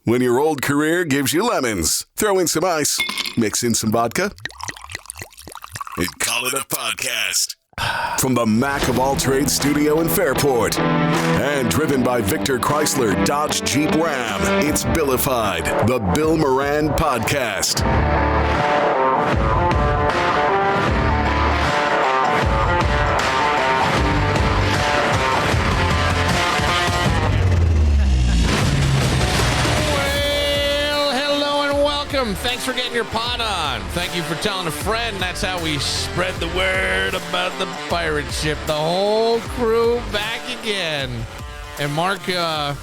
When your old career gives you lemons, throw in some ice, mix in some vodka, and call it a podcast. From the Mac of All Trades studio in Fairport, and driven by Victor Chrysler Dodge Jeep Ram, it's Billified, the Bill Moran Podcast. Thanks for getting your pot on. Thank you for telling a friend. That's how we spread the word about the pirate ship. The whole crew back again. And Mark, are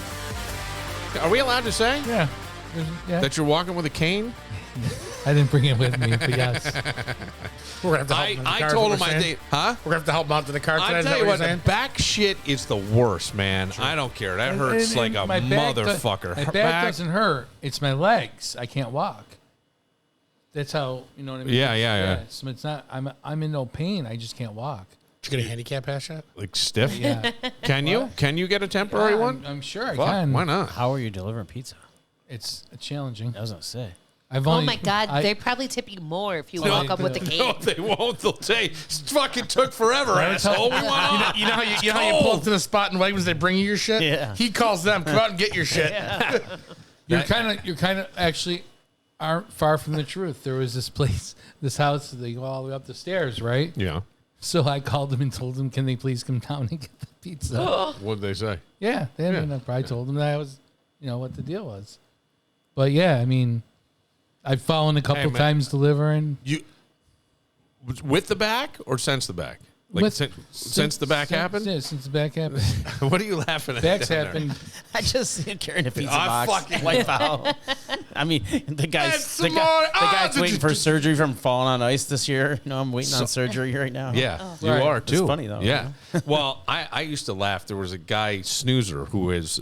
we allowed to say that you're walking with a cane? I didn't bring it with me, but yes. We're going to have to help him in the car. I told him I think, huh? We're going to have to help him out to the car today. I tell you what, the back shit is the worst, man. Sure. I don't care. That hurts like a motherfucker. My back doesn't hurt. It's my legs. I can't walk. That's how, you know what I mean? Yeah. So it's not, I'm in no pain. I just can't walk. Did you get a handicap pass yet? Like stiff? Yeah. Can you? Can you get a temporary one? I'm sure I can. Why not? How are you delivering pizza? It's challenging. I was going to say. Oh my God! They probably tip you more if you walk up with a cane. No, they won't. They'll say, "It fucking took forever, asshole." We went on. You know how you pull up to the spot in Wegmans, they bring you your shit. Yeah. He calls them, come out and get your shit. Yeah. You're kind of actually aren't far from the truth. There was this place, this house. They go all the way up the stairs, right? Yeah. So I called them and told them, "Can they please come down and get the pizza?" What'd they say? Yeah, they had enough. I told them that I was, what the deal was. But yeah, I mean. I've fallen a couple times delivering. You with the back or since the back? Like since the back happened? Yeah, since the back happened. What are you laughing at? Back's happened. I just see carrying a pizza box. Fucking like foul. I mean, the guy's waiting for surgery from falling on ice this year. I'm waiting on surgery right now. Yeah, you are too. It's funny though. Yeah. Well, I used to laugh. There was a guy, Snoozer,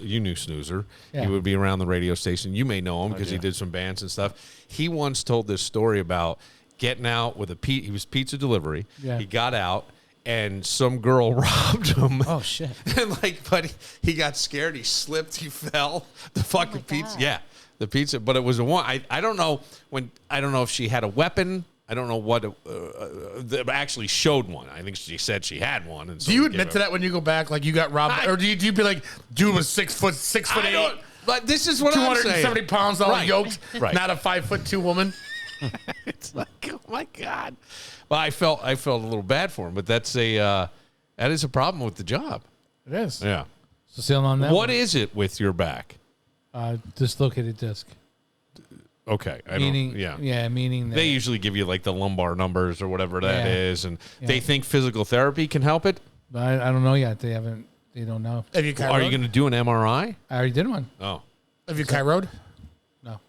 you knew Snoozer. Yeah. He would be around the radio station. You may know him because he did some bands and stuff. He once told this story about getting out with he was pizza delivery. Yeah. He got out. And some girl robbed him. Oh shit! And but he got scared. He slipped. He fell. The fucking pizza. Yeah, the pizza. But it was a one. I don't know I don't know if she had a weapon. I don't know what. They actually showed one. I think she said she had one. And so do you admit to that when you go back, like you got robbed, or do you be like, dude was 6 foot 8? But this is what I'm saying. 270 pounds, all yoked, not a 5'2" woman. It's like, oh my God. Well, I felt a little bad for him, but that is a problem with the job. It is. Yeah. So still on that. What is it with your back? Dislocated disc. Okay. Meaning that they usually give you like the lumbar numbers or whatever that is, and they think physical therapy can help it. I don't know yet. They don't know. Have you Are you going to do an MRI? I already did one. Oh. Have you chiroed? No.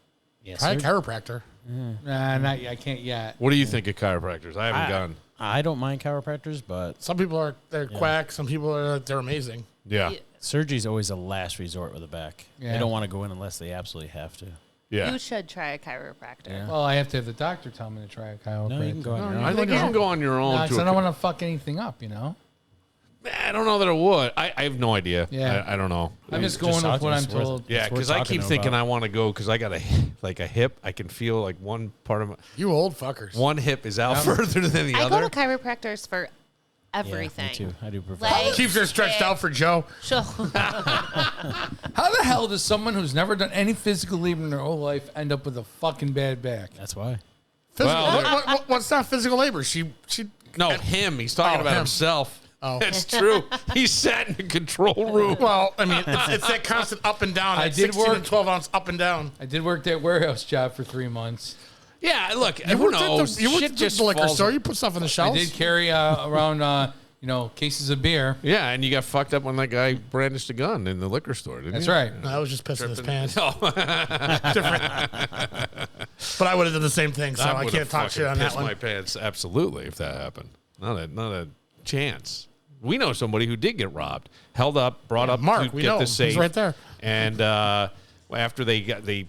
Yes. Try a chiropractor. Nah, not yet. I can't yet. What do you think of chiropractors? I haven't gone. I don't mind chiropractors, but some people they're quack. Some people they're amazing. Yeah. Surgery's always a last resort with the back. Yeah. They don't want to go in unless they absolutely have to. Yeah. You should try a chiropractor. Yeah. Well, I have to have the doctor tell me to try a chiropractor. No, you can go on your own. I think you can go on your own. No, I don't want to fuck anything up, I don't know that it would. I have no idea. Yeah. I don't know. I'm just going with what I'm told. Yeah, because I keep thinking I want to go because I got a hip. I can feel like one part of my... You old fuckers. One hip is out further than the other. I go to chiropractors for everything. Yeah, me too. I do prefer. Keeps her stretched out for Joe. Sure. How the hell does someone who's never done any physical labor in their whole life end up with a fucking bad back? That's why. What's not physical labor? Him. He's talking about himself. Oh, that's true. He sat in the control room. Well, I mean, it's that constant up and down. I did 16 and 12 ounce up and down. I did work that warehouse job for 3 months. Yeah, look, you who knows? You worked at the liquor store. You put stuff in the shelves. I did carry around, cases of beer. Yeah, and you got fucked up when that guy brandished a gun in the liquor store, didn't That's you? right. No, I was just pissing his pants. Oh. Different. But I would have done the same thing, so I can't talk shit on that one. My pants, absolutely, if that happened. Not a chance. We know somebody who did get robbed, held up, brought up Mark, to we get know. the safe. He's right there. And after they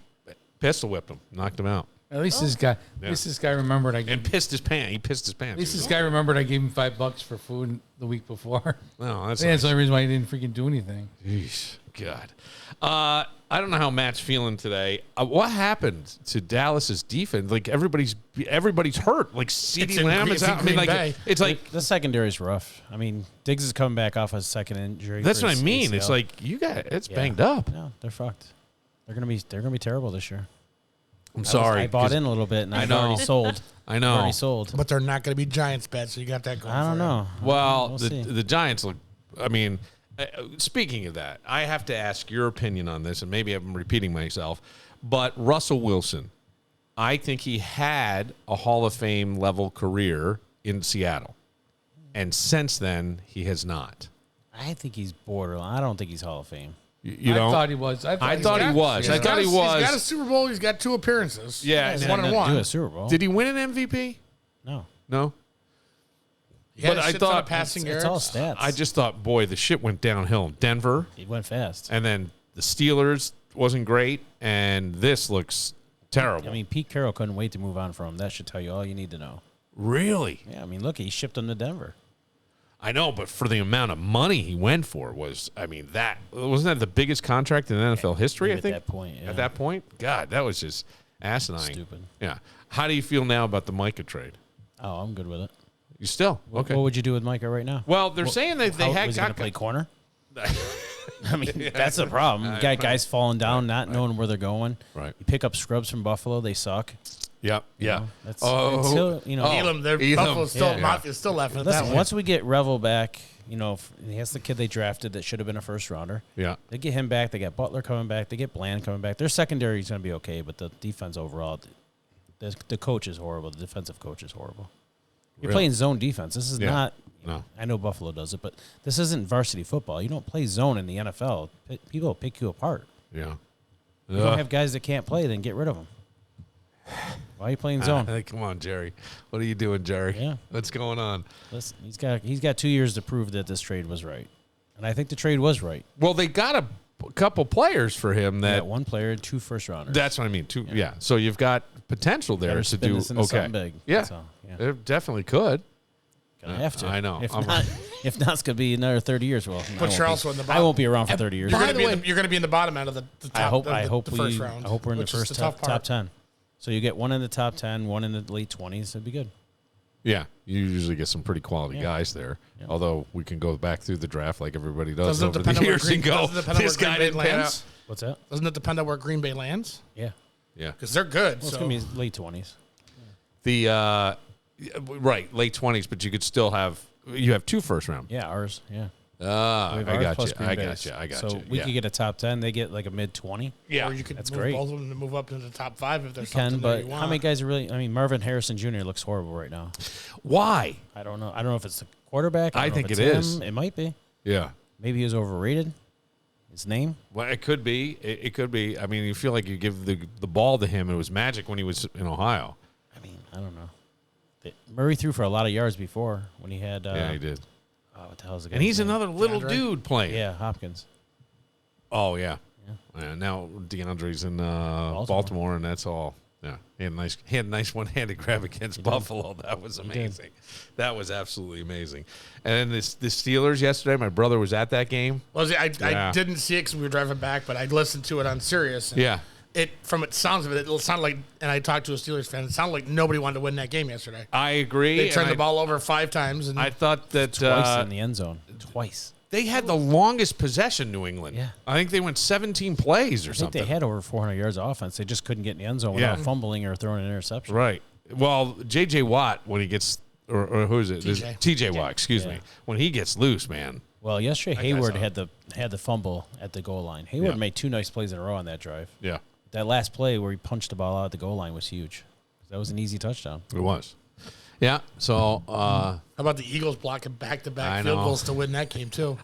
pistol whipped him, knocked him out. At least this guy. At least this guy remembered. And pissed his pants. He pissed his pants. At least this guy remembered I gave him $5 for food the week before. Well, that's the only reason why he didn't freaking do anything. Jeez. God. I don't know how Matt's feeling today. What happened to Dallas's defense? Like everybody's hurt. Like CeeDee Lamb is out. I mean, like it's like the secondary is rough. I mean, Diggs is coming back off a second injury. That's what I mean. ACL. It's like it's banged up. No, they're fucked. They're gonna be terrible this year. I'm sorry. I bought in a little bit and I've already sold. I know. Already sold. But they're not going to be Giants bets, so you got that going. I don't know. Well, We'll see. the Giants look. I mean, speaking of that, I have to ask your opinion on this, and maybe I'm repeating myself, but Russell Wilson, I think he had a Hall of Fame level career in Seattle, and since then he has not. I think he's borderline. I don't think he's Hall of Fame. You I know, thought he was. I thought he was. He's got a Super Bowl. He's got 2 appearances. Yeah, He's and 1-1. Do a Super Bowl. Did he win an MVP? No. No. But I thought passing It's all stats. I just thought, boy, the shit went downhill. Denver, he went fast. and then the Steelers wasn't great, and this looks terrible. I mean, Pete Carroll couldn't wait to move on from him. That should tell you all you need to know. Really? Yeah, I mean, look, he shipped him to Denver. I know, but for the amount of money he went for wasn't that the biggest contract in NFL history? I At think that point, yeah. At that point, God, that was just asinine. Stupid. Yeah. How do you feel now about the Micah trade? Oh, I'm good with it. You still okay? What would you do with Micah right now? Well, they're saying that they had was he going to play corner? I mean, that's the problem. You got guys falling down, not knowing where they're going. Right. You pick up scrubs from Buffalo, they suck. Yep. Yeah. know, that's until, you know. Elam, Elam. Buffalo's still, Yeah. Mafia's still laughing at that Listen, one. once we get Revel back, you know, that's the kid they drafted that should have been a first rounder. Yeah. They get him back. They got Butler coming back. They get Bland coming back. Their secondary is going to be okay, but the defense overall, the coach is horrible. The defensive coach is horrible. You're Really? playing zone defense. This is not. No. I know Buffalo does it, but this isn't varsity football. You don't play zone in the NFL. People will pick you apart. Yeah. You don't have guys that can't play, then get rid of them. Why are you playing zone? Come on, Jerry. What are you doing, Jerry? Yeah. What's going on? Listen, he's got 2 years to prove that this trade was right, and I think the trade was right. Well, they got a couple players for him They that. got 1 player and 2 first rounders. That's what I mean. Two. Yeah. So you've got potential there Better to spin do this into okay. something big. Yeah. That's all. Yeah. It definitely could. Gonna have to. I know. If I'm- not, it's going to be another 30 years. Well, But you're also in the I bottom. won't be around for 30 years. You're going to be in the bottom end of the top. I hope the first round. I hope we're in the which is first tough top part. 10. So you get 1 in the top 10, 1 in the late 20s. That'd be good. Yeah, you usually get some pretty quality guys there. Yeah. Although we can go back through the draft like everybody does Doesn't it over depend the on where years and go, doesn't it depend on this where guy Green didn't Bay pan lands? out. What's that? Doesn't it depend on where Green Bay lands? Yeah. Yeah. Because they're good. Well, it's so. going to be late 20s. The right, late 20s, but you could still have 2 first round. Yeah, ours. Yeah. I We have ours got plus you. Green I Bay's. got you. So we yeah. could get a top 10. They get like a mid 20. Yeah. Or you could That's move great. both of them to move up into the top 5 if there's Can, something but that you want. how many guys are really? I mean, Marvin Harrison Jr. looks horrible right now. Why? I don't know. I don't know if it's the quarterback. I don't know think if it it's is. him. It might be. Yeah. Maybe he was overrated. His name. Well, it could be. It could be. I mean, you feel like you give the ball to him. It was magic when he was in Ohio. I mean, I don't know. Murray threw for a lot of yards before when he had. Yeah, he did. What the hell is the guy's And he's name? another little DeAndre? dude playing. Yeah, Hopkins. Oh, yeah. Now DeAndre's in Baltimore, and that's all. Yeah, he had a nice one-handed grab against Buffalo. That was amazing. That was absolutely amazing. And the Steelers yesterday, my brother was at that game. Well, see, I Yeah. didn't see it because we were driving back, but I listened to it on Sirius. And Yeah. From it sounds of it, it sounded like, and I talked to a Steelers fan, it sounded like nobody wanted to win that game yesterday. I agree. They turned and the ball over 5 times. And I thought that Twice in the end zone. Twice. they had the longest possession, New England. Yeah. I think they went 17 plays or I think something. they had over 400 yards of offense. They just couldn't get in the end zone without fumbling or throwing an interception. Right. Well, J.J. Watt, when he gets, or who is it? TJ. T.J. Watt, excuse me. When he gets loose, man. Well, yesterday guy's Hayward out. had the fumble at the goal line. Hayward Yeah. made 2 nice plays in a row on that drive. Yeah, That last play where he punched the ball out at the goal line was huge. That was an easy touchdown. it was. Yeah, so how about the Eagles blocking I back-to-back field know. goals to win that game, too?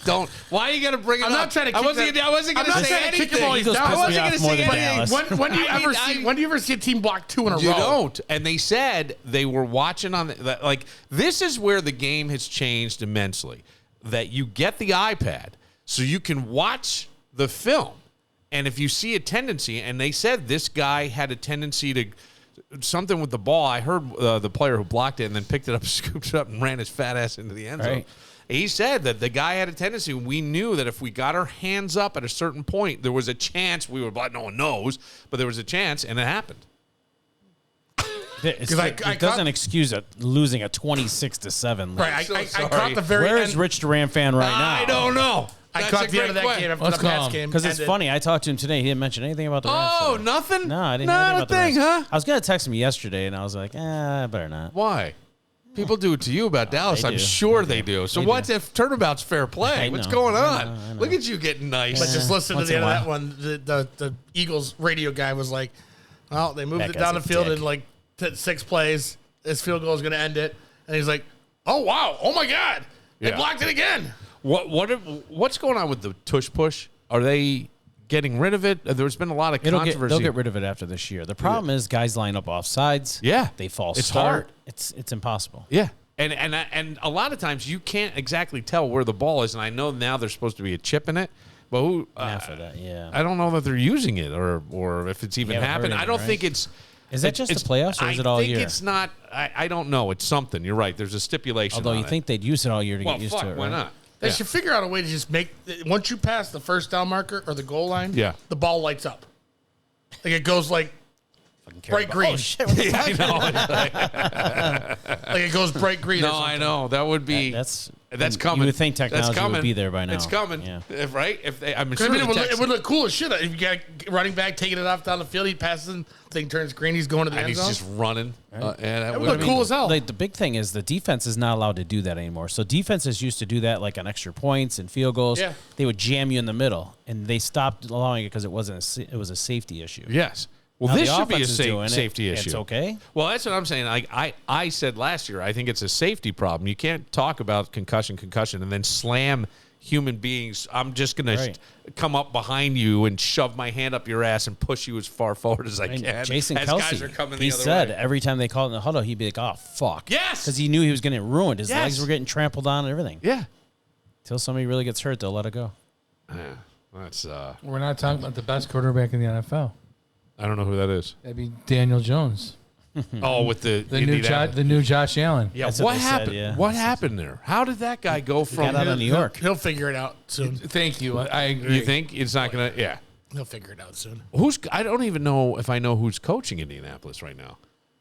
don't. Why are you going to bring it I'm up? not trying to I kick wasn't that- going to I'm not say trying to kick anything. them while he's down. I Eagles wasn't going to piss me off more say than anything. Dallas. When do you ever see a team block 2 in a row? You don't. And they said they were watching on the, like, this is where the game has changed immensely. That you get the iPad so you can watch the film. And if you see a tendency, and they said this guy had a tendency to something with the ball. I heard the player who blocked it and then picked it up, scooped it up, and ran his fat ass into the end zone. Right. He said that the guy had a tendency. We knew that if we got our hands up at a certain point, there was a chance we were like, no one knows, but there was a chance, and it happened. It doesn't excuse losing a 26-7 lead. Right, I caught the very Where is end. Rich Duran fan right now? I don't know. I That's caught a the end of great that point. game after Let's the call Pats him. game. Because it's funny. I talked to him today. He didn't mention anything about the Rams. Oh, today. nothing? No, I didn't Not hear anything a about the thing, Rams. huh? I was going to text him yesterday, and I was like, I better not. Why? People do it to you about Dallas. they I'm do. sure they do. So They what do. if turnabout's fair play? I What's know. going on? I know. Look at you getting nice. But just listen to Once the in end a of that one. The Eagles radio guy was like, well, they moved That it down the guy's a field dick. in like 6 plays. This field goal is going to end it. And he's like, oh, wow. Oh, my God. They Yeah. blocked it again. What's going on with the tush push? Are they getting rid of it? There's been a lot of controversy. They'll get rid of it after this year. The problem is guys line up off sides. Yeah. They false It's start. hard. It's impossible. Yeah. And a lot of times you can't exactly tell where the ball is. And I know now there's supposed to be a chip in it. But After that, yeah. I don't know that they're using it or if it's even You haven't happened. heard I it, don't right? think it's. Is that just the playoffs, or is it all I year? think it's not. I don't know. It's something. You're right. There's a stipulation. Although on you it. think they'd use it all year to well, get used fuck, to it, why right? not? They Yeah. should figure out a way to just make, once you pass the first down marker or the goal line, Yeah. the ball lights up. Like it goes like bright green. Oh shit! What the Yeah, fuck? I know. Like it goes bright green. or No, something. I know that would be. That's coming. You would think technology That's coming. would be there by now. It's coming. Yeah. Right? If they, I'm 'Cause, sure I mean, the it would look cool as shit. If you got a running back taking it off down the field, he passes, and thing turns green, he's going to the and end he's zone. just running. And That would look cool as hell. Like, the big thing is the defense is not allowed to do that anymore. So defenses used to do that like on extra points and field goals. Yeah. They would jam you in the middle, and they stopped allowing it because it it was a safety issue. Yes. Well, Now this the should be a offense is doing it. safety issue. It's okay. Well, that's what I'm saying. I said last year, I think it's a safety problem. You can't talk about concussion, and then slam human beings. I'm just going Right. to come up behind you and shove my hand up your ass and push you as far forward as I And can. Jason as Kelsey, guys are coming he the other said way. every time they called in the huddle, he'd be like, "Oh fuck!" Yes! because he knew he was going to get ruined. His Yes. legs were getting trampled on and everything. Yeah. Till somebody really gets hurt, they'll let it go. Yeah. That's, We're not talking about the best quarterback in the NFL. I don't know who that is. That'd be Daniel Jones, Oh, with the the new Josh Allen. Yeah, That's what what they said, happened? yeah. What happened there? How did that guy go from? got out of New York. He'll figure it out soon. Thank you. I agree. You think it's not going to? Yeah. He'll figure it out soon. I don't even know if I know who's coaching Indianapolis right now.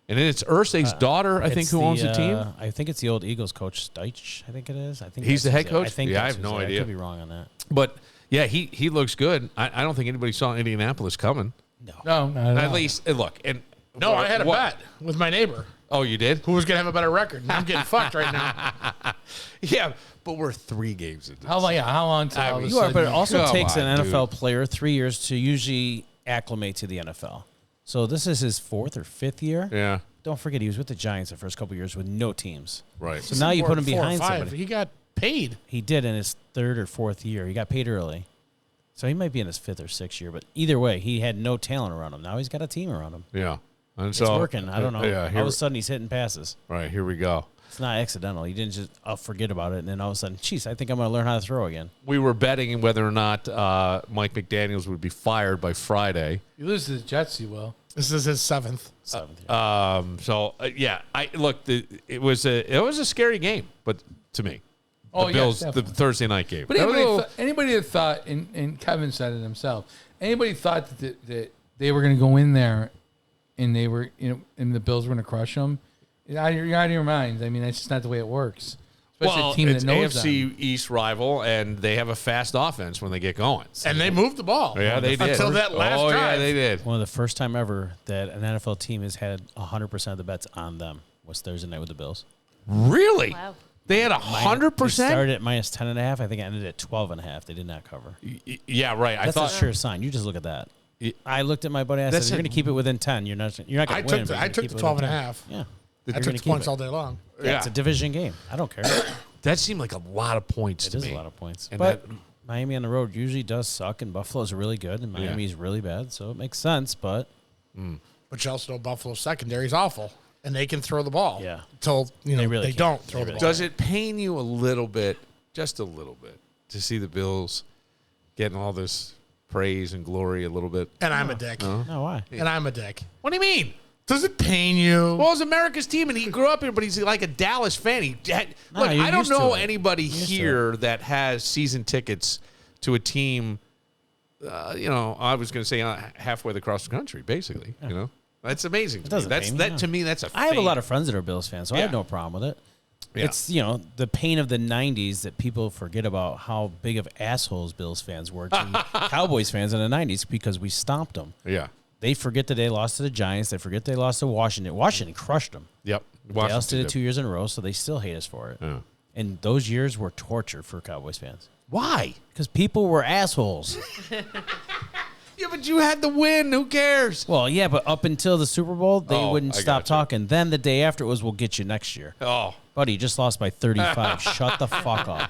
And then it's Irsay's daughter, I think, It's who owns the team. I think it's the old Eagles coach, Deitch. I think it is. I think He's that's the head who's- coach? I think Yeah, I that's have who's no there. idea. I could be wrong on that. But yeah, he looks good. I don't think anybody saw Indianapolis coming. No, not at At all. least look and No, I had a bet with my neighbor Oh, you did? who was going to have a better record. And I'm getting fucked right now. Yeah, but we're 3 games into How long? Yeah, how long till I all of a mean, You are, but it sudden- also Come takes on, an NFL dude. player 3 years to usually acclimate to the NFL. So this is his 4th or 5th year. Yeah, Don't forget, he was with the Giants the first couple years with no teams. right. So now you put him 4 or behind 5. somebody. He got paid. He did in his 3rd or 4th year. He got paid early. So he might be in his 5th or 6th year. But either way, he had no talent around him. Now he's got a team around him. Yeah. And It's so working. I don't know. Yeah, All of a sudden, he's hitting passes. right, here we go. It's not accidental. He didn't just forget about it. And then all of a sudden, geez, I think I'm going to learn how to throw again. We were betting whether or not Mike McDaniels would be fired by Friday. you lose to the Jets, you will. This is his 7th. 7th year. So yeah, I look. It was a scary game, but to me, Oh, the yes, Bills, the definitely. Thursday night game. But That was a little- anybody that thought, and Kevin said it himself, anybody thought that they were going to go in there and they were, and the Bills were going to crush them, you're out of your mind. I mean, that's just not the way it works. Especially well, a team it's that knows AFC them. East rival, and they have a fast offense when they get going. And they moved the ball. Yeah, they did. Until that last oh, drive. yeah, they did. One of the first time ever that an NFL team has had 100% of the bets on them was Thursday night with the Bills. Really? Wow. They had They 100%. started at minus 10.5. I think it ended at 12.5. They did not cover. Yeah, right. I That's thought. a sure sign. You just look at that. Y- I looked at my buddy. I said, That's "You're a- going to keep it within 10. You're not going to I win." took but the, you're I gonna took keep the it 12 within and a 10. half. Yeah. I You're took gonna the keep points it. all day long. Yeah, it's a division game. I don't care. That seemed like a lot of points It to is me. a lot of points. And But that- Miami on the road usually does suck, and Buffalo's really good, and Miami's really bad, so it makes sense. But But you also know Buffalo's secondary is awful. And they can throw the ball. Yeah. Until, they really can. don't throw They the really ball. Does it pain you a little bit, just a little bit, to see the Bills getting all this praise and glory a little bit? And I'm a dick. no, why? And I'm a dick. What do you mean? Does it pain you? Well, it's America's team, and he grew up here, but he's like a Dallas fan. Look, you're I don't used to know it. anybody You're used to here that has season tickets to a team. I was going to say halfway across the country, basically. You know, that's amazing. It doesn't pain me, that no. to me. That's a. I have a fame. lot of friends that are Bills fans, so I have Yeah. no problem with it. Yeah. It's, the pain of the 90s that people forget about how big of assholes Bills fans were to Cowboys fans in the 90s because we stomped them. Yeah. They forget that they lost to the Giants. They forget they lost to Washington. Washington crushed them. Yep. They also did it 2 years in a row, so they still hate us for it. Yeah. And those years were torture for Cowboys fans Why? because people were assholes. Yeah, but you had the win. Who cares? Well, yeah, but up until the Super Bowl, they wouldn't I stop gotcha. talking. Then the day after it was, we'll get you next year. Oh. Buddy, you just lost by 35. Shut the fuck up.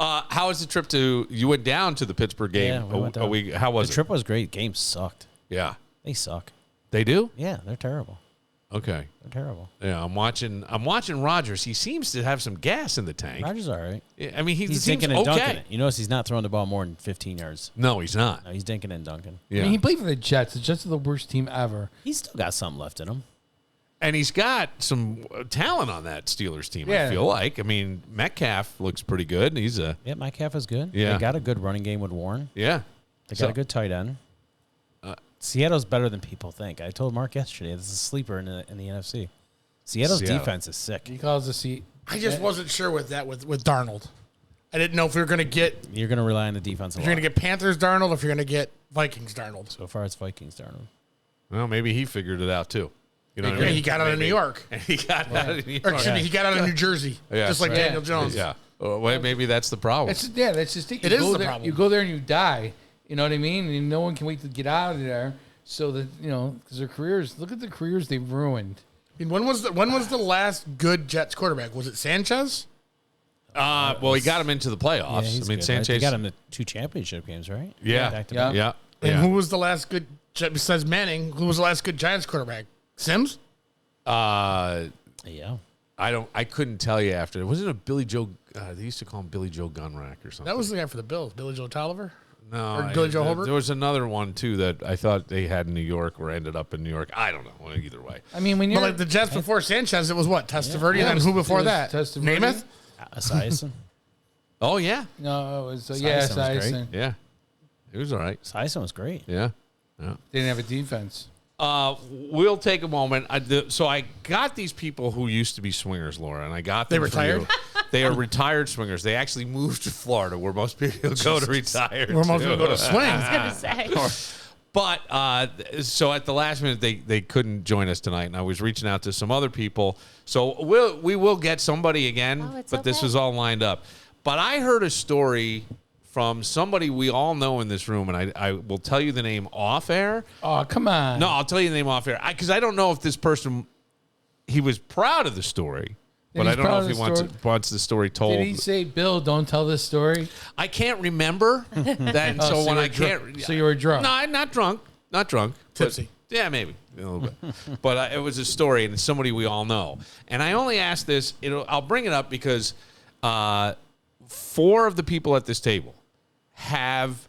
How was the trip to? You went down to the Pittsburgh game. Yeah, we went down. How was The it? trip was great. Game sucked. Yeah. They suck. They do. Yeah, they're terrible. Okay. They're terrible. Yeah, I'm watching Rodgers. He seems to have some gas in the tank. Rodgers all right. I mean, He's seems dinking and dunking okay. it. You notice he's not throwing the ball more than 15 yards. No, he's not. No, he's dinking and dunking. Yeah. I mean, he played for the Jets. The Jets are the worst team ever. He's still got something left in him. And he's got some talent on that Steelers team, I Yeah. feel like. I mean, Metcalf looks pretty good. He's a Yeah, Metcalf is good. Yeah. They got a good running game with Warren. yeah. They got a good tight end. Seattle's better than people think. I told Mark yesterday this is a sleeper in the NFC. Seattle's Seattle. defense is sick. He calls the seat. I just wasn't sure with that with Darnold. I didn't know if we were going to get You're going to rely on the defense a if lot. you're going to get Panthers Darnold, or if you're going to get Vikings Darnold. So far, it's Vikings, Darnold. Well, maybe he figured it out too. You know what I Yeah, mean? he got out of New York, And he got out of New York. or excuse me, he got out of New Jersey, Yeah, just like right. Daniel Jones. Yeah. Well, maybe that's the problem. That's just it. It is the problem. You go there and you die. You know what I mean? And no one can wait to get out of there. So that because their careers. Look at the careers they've ruined. I mean, when was the last good Jets quarterback? Was it Sanchez? Well, he got him into the playoffs. Yeah, he's I mean, good. Sanchez. They got him to 2 championship games, right? Yeah. Back to Yeah. back. Yeah. And Yeah. who was the last good besides Manning? Who was the last good Giants quarterback? Sims? Yeah. I couldn't tell you after. Wasn't it a Billy Joe? They used to call him Billy Joe Gunrack or something. That was the guy for the Bills, Billy Joe Tolliver. No, Or Billy Joe Hobart? There was another one too that I thought they had in New York or ended up in New York. I don't know. Either way, I mean, when But you're like the Jets before Sanchez, it was what? Testaverde, Yeah, and then who before it was that? Testaverde. Namath? Esiason. oh yeah, no, it was Sison yeah, was great. Sison. yeah, it was all right. Esiason was great. Yeah, They didn't have a defense. we'll take a moment. So I got these people who used to be swingers, Laura, and I got them. They from retired? you. They are retired swingers. They actually moved to Florida, where most people go to retire. Where most people go to swing. I was gonna say. But so at the last minute, they couldn't join us tonight, and I was reaching out to some other people. So we will get somebody again, Oh, it's but this okay. was all lined up. But I heard a story from somebody we all know in this room, and I will tell you the name off air. Oh, come on. No, I'll tell you the name off air because I don't know if this person he was proud of the story, but he's I don't know proud if of he the wants the story told. Did he say, Bill, don't tell this story? I can't remember that. Oh, So you when were I can't, So you were drunk. No, I'm not drunk. Not drunk. but- Tipsy. yeah, maybe a little bit. But it was a story, and it's somebody we all know. And I only asked this. I'll bring it up because 4 of the people at this table have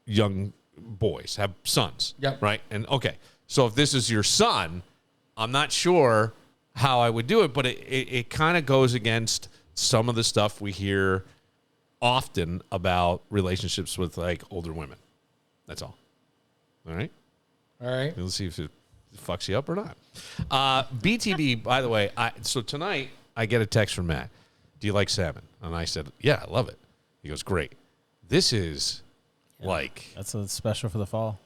young boys, have sons. Yep. Right. And okay, so if this is your son, I'm not sure how I would do it, but it kind of goes against some of the stuff we hear often about relationships with like older women. That's all. All right. All right. Let's see if it fucks you up or not. BTB, by the way, so tonight I get a text from Matt. Do you like salmon? And I said, yeah, I love it. He goes, great. This is like, That's a special for the fall.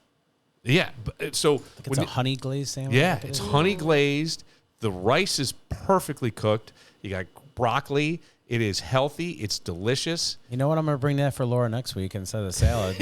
yeah. So Like it's a honey glazed sandwich. yeah, like it it's is. honey glazed. The rice is perfectly cooked. You got broccoli. It is healthy. It's delicious. You know what? I'm going to bring that for Laura next week instead of salad.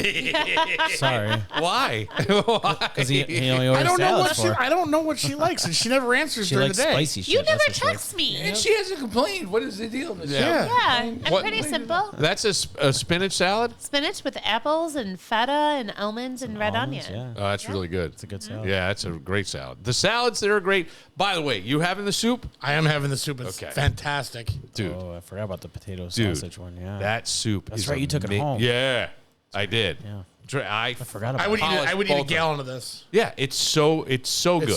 Sorry. Why? Because he only orders I don't know what salads for. I don't know what she likes, and she never answers She during likes the day. spicy shit. You never that's what she likes. text me. And she hasn't complained. What is the deal? Michelle? Yeah. Yeah, it's What- pretty simple. That's a spinach salad? Spinach with apples and feta and almonds and red Almonds, onion. Yeah. Oh, that's really good. It's a good salad. Yeah, that's a great salad. The salads, they're great. By the way, you having the soup? I am having the soup. It's Okay. fantastic. Dude, Oh, I forgot about the potato Dude, sausage one. Yeah. that soup That's is right, you took it home. Yeah, I did. Yeah. I forgot about I would eat. polished I would eat a both of them. gallon of this. Yeah, it's so good. It's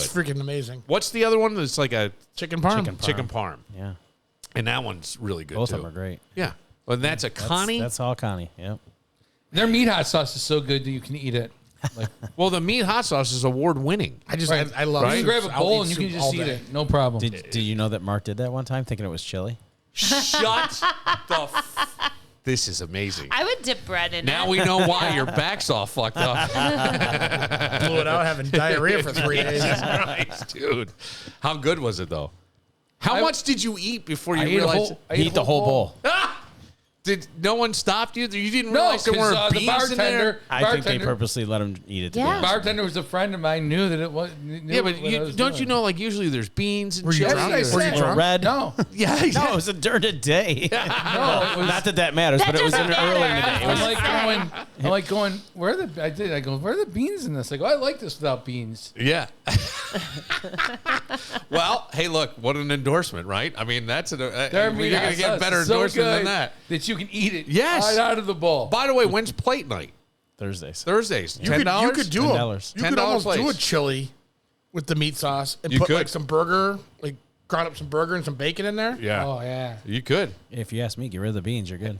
freaking amazing. What's the other one? That's like a Chicken parm. chicken parm, Yeah. and that one's really good Both too. of them are great. Yeah, well, that's a Connie. That's all Connie. Yep. Their meat hot sauce is so good that you can eat it. Like, Well, the meat hot sauce is award winning. I love. you can soups. grab a I'll bowl eat and you can soup just all eat day. it. No problem. Did you know that Mark did that one time, thinking it was chili? Shut the. This is amazing. I would dip bread in Now it. we know why your back's all fucked up. Blew it out, having diarrhea for 3 days. Christ, dude. How good was it though? How much did you eat before you I ate a realized? whole, He ate the whole bowl. Did no one stop you? You didn't No, realize there because were the beans in there. I think they purposely let him eat it. To be Yeah. honest. bartender was a friend of mine. Knew that it was. Yeah, but don't you know? Like usually there's beans and Were you chili. drunk? or- Were you Or drunk? red? No, Yeah, No, it was a during the day. no. It was, Not that matters, That but it was doesn't early in the matter. day. It I'm was like going. Where are the? I go. Where are the beans in this? I go. I like this without beans. Yeah. Well, hey, look, what an endorsement, right? I mean, that's Their you're meat going hot to get sauce better is so endorsement than good that. that you can eat it. Yes. right out of the bowl. By the way, when's plate night? Thursdays. Thursdays. You $10. could do $10. You could $10 almost do a place. chili with the meat sauce and You put could. like some burger, like grind up some burger and some bacon in there. Yeah. Oh yeah. You could. If you ask me, get rid of the beans. You're good.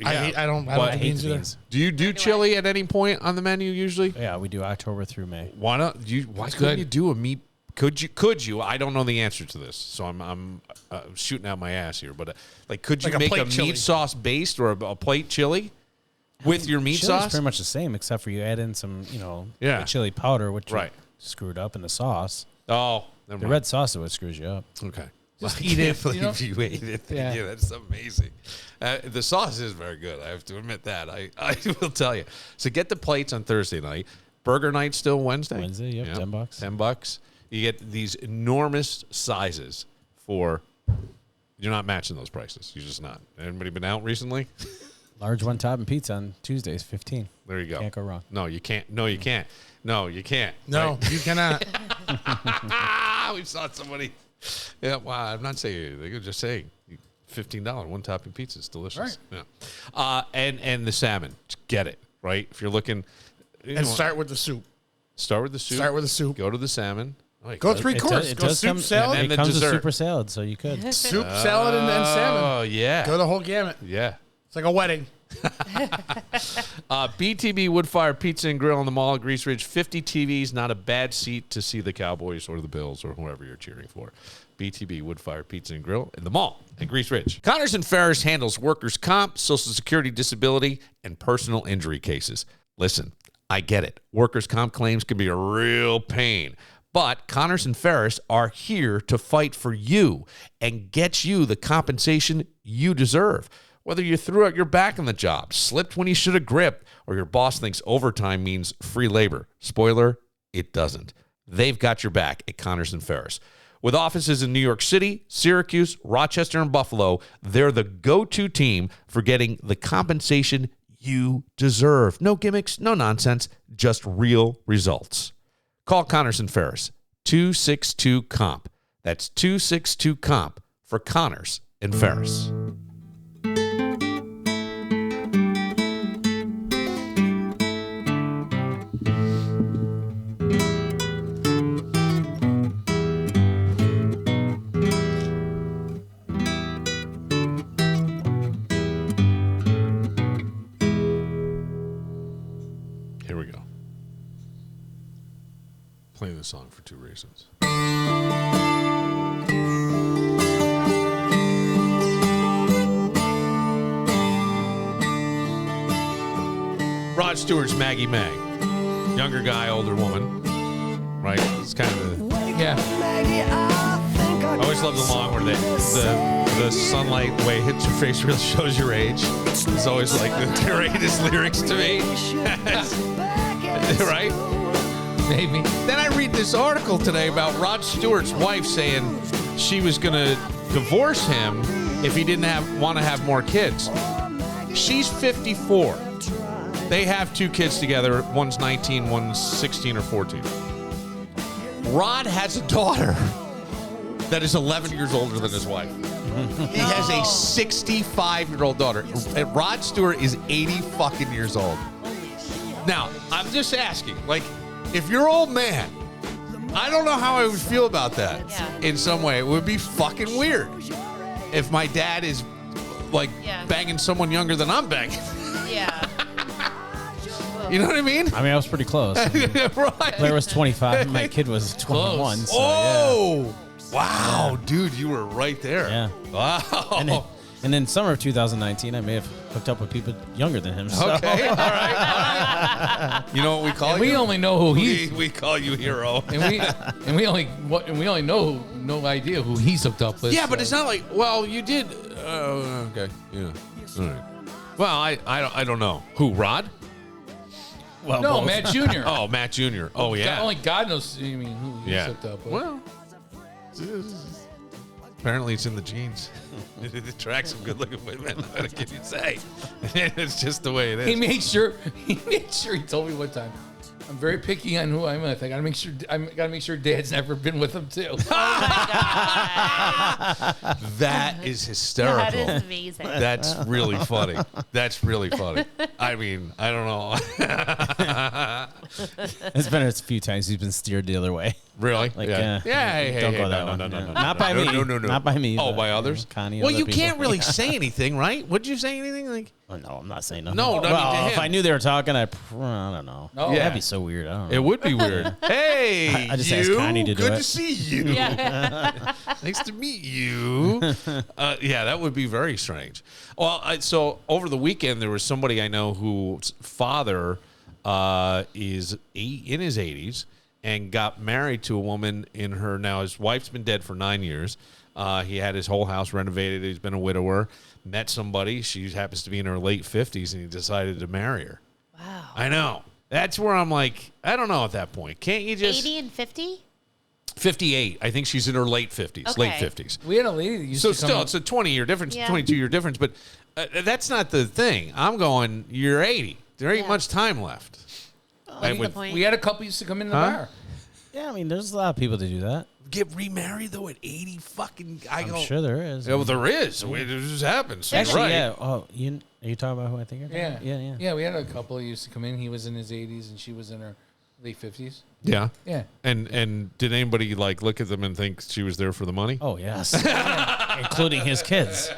I don't I like hate beans the either. beans. Do you do chili at any point on the menu usually? Yeah, we do October through May. Why not? Why couldn't good. you do a meat? Could you? I don't know the answer to this, so I'm shooting out my ass here. But could you Like a make plate a chili. meat sauce based or a plate chili with your meat Chili's sauce? pretty much the same, except for you add in some, Yeah. the chili powder, which you Right. screwed up in the sauce. Oh, never The mind. red sauce is what screws you up. Okay. Just I eat can't it, believe you you ate it. Yeah. Yeah, that's amazing. The sauce is very good. I have to admit that. I will tell you. So get the plates on Thursday night. Burger night still Wednesday. Wednesday, yep, $10. $10. You get these enormous sizes for. You're not matching those prices. You're just not. Anybody been out recently? Large one topping pizza on Tuesdays, 15. There you go. Can't go wrong. No, you can't. No, you can't. No, you can't. No, you cannot. Right? We saw somebody. Yeah, wow. I'm not saying they could just say $15 one topping pizza. It's delicious. Right. Yeah. And the salmon. Get it right. If you're looking, And start with the soup. start with the soup. Start with the soup. Go to the salmon. Oh, Go good. 3 course. It Go does soup, come, salad, and It then comes dessert. with super salad, so you could. soup, salad, and then salmon. Oh yeah. Go the whole gamut. Yeah. It's like a wedding. BTB Woodfire Pizza and Grill on the Mall at Grease Ridge. 50 TVs, not a bad seat to see the Cowboys or the Bills or whoever you're cheering for. BTB Woodfire Pizza and Grill in the Mall at Grease Ridge. Connors and Ferris handles workers' comp, Social Security disability, and personal injury cases. Listen, I get it. Workers' comp claims can be a real pain. But Connors and Ferris are here to fight for you and get you the compensation you deserve. Whether you threw out your back on the job, slipped when you should have gripped, or your boss thinks overtime means free labor. Spoiler, it doesn't. They've got your back at Connors and Ferris. With offices in New York City, Syracuse, Rochester, and Buffalo, they're the go-to team for getting the compensation you deserve. No gimmicks, no nonsense, just real results. Call Connors and Ferris, 262-COMP. That's 262-COMP for Connors and Ferris. Here we go. Playing this song for 2 reasons. Rod Stewart's Maggie May. Younger guy, older woman. Right? It's kind of the... Yeah. I always love the long where the sunlight, the way it hits your face really shows your age. It's always like the greatest lyrics to me. Right? Maybe. Then I read this article today about Rod Stewart's wife saying she was going to divorce him if he didn't want to have more kids. She's 54. They have 2 kids together. One's 19, one's 16 or 14. Rod has a daughter that is 11 years older than his wife. He has a 65-year-old daughter. Rod Stewart is 80 fucking years old. Now, I'm just asking, like, if you're old man, I don't know how I would feel about that. Yeah. In some way, it would be fucking weird if my dad is like banging someone younger than I'm banging. Yeah. You know what I mean? I mean, I was pretty close. Right. Claire was 25, and my kid was 21. So, Oh, wow, dude, you were right there. Yeah. Wow. And then summer of 2019, I may have hooked up with people younger than him. So. Okay, all right. You know what we call you? We only know who he's. We call you hero. And we only know no idea who he's hooked up with. Yeah, but it's not like, well, you did. Okay, yeah. All right. Well, I don't know. Who, Rod? Well, no, both. Matt Jr. Oh, Matt Jr. Oh, yeah. Only God knows. I mean, who he's hooked up with. Well, apparently it's in the genes. It attracts some good-looking women. What can you say? It's just the way it is. He made sure he told me one time. I'm very picky on who I'm with. I gotta make sure Dad's never been with him too. That is hysterical. That is amazing. That's really funny. That's really funny. I mean, I don't know. It's been a few times he's been steered the other way. Really? Like, yeah. Hey, don't go that no, one. no, Yeah. no. Not by me. No. Not by me. Oh, but, by others? Connie, well, other you people. can't really say anything, right? Would you say anything? Like, Oh, no, I'm not saying nothing. No, I mean, to well, if him. I knew they were talking, I don't know. No. Yeah. That'd be so weird. I don't know. it would be weird. Hey, I just you. asked Connie to do Good it. to see you. Yeah. Nice to meet you. Yeah, that would be very strange. Well, so over the weekend, there was somebody I know whose father is in his 80s and got married to a woman in her. Now, his wife's been dead for 9 years. He had his whole house renovated. He's been a widower. Met somebody. She happens to be in her late 50s, and he decided to marry her. Wow. I know. That's where I'm like, I don't know at that point. Can't you just... 80 and 50? 58. I think she's in her late 50s. Okay. Late 50s. We had a lady that used So to come still, up- it's a 20-year difference, Yeah. 22-year difference. But that's not the thing. I'm going, you're 80. There ain't Yeah. much time left. That's the point. we had a couple used to come in the Huh? bar. Yeah, I mean, there's a lot of people that do that. Get remarried, though, at 80 fucking... I'm sure there is. Yeah, well, there is. It just happens. Actually, right. yeah. Oh, are you talking about who I think you're talking about? Yeah. Yeah, we had a couple that used to come in. He was in his 80s and she was in her late 50s. Yeah. Yeah. And did anybody, like, look at them and think she was there for the money? Oh, yes. Including his kids.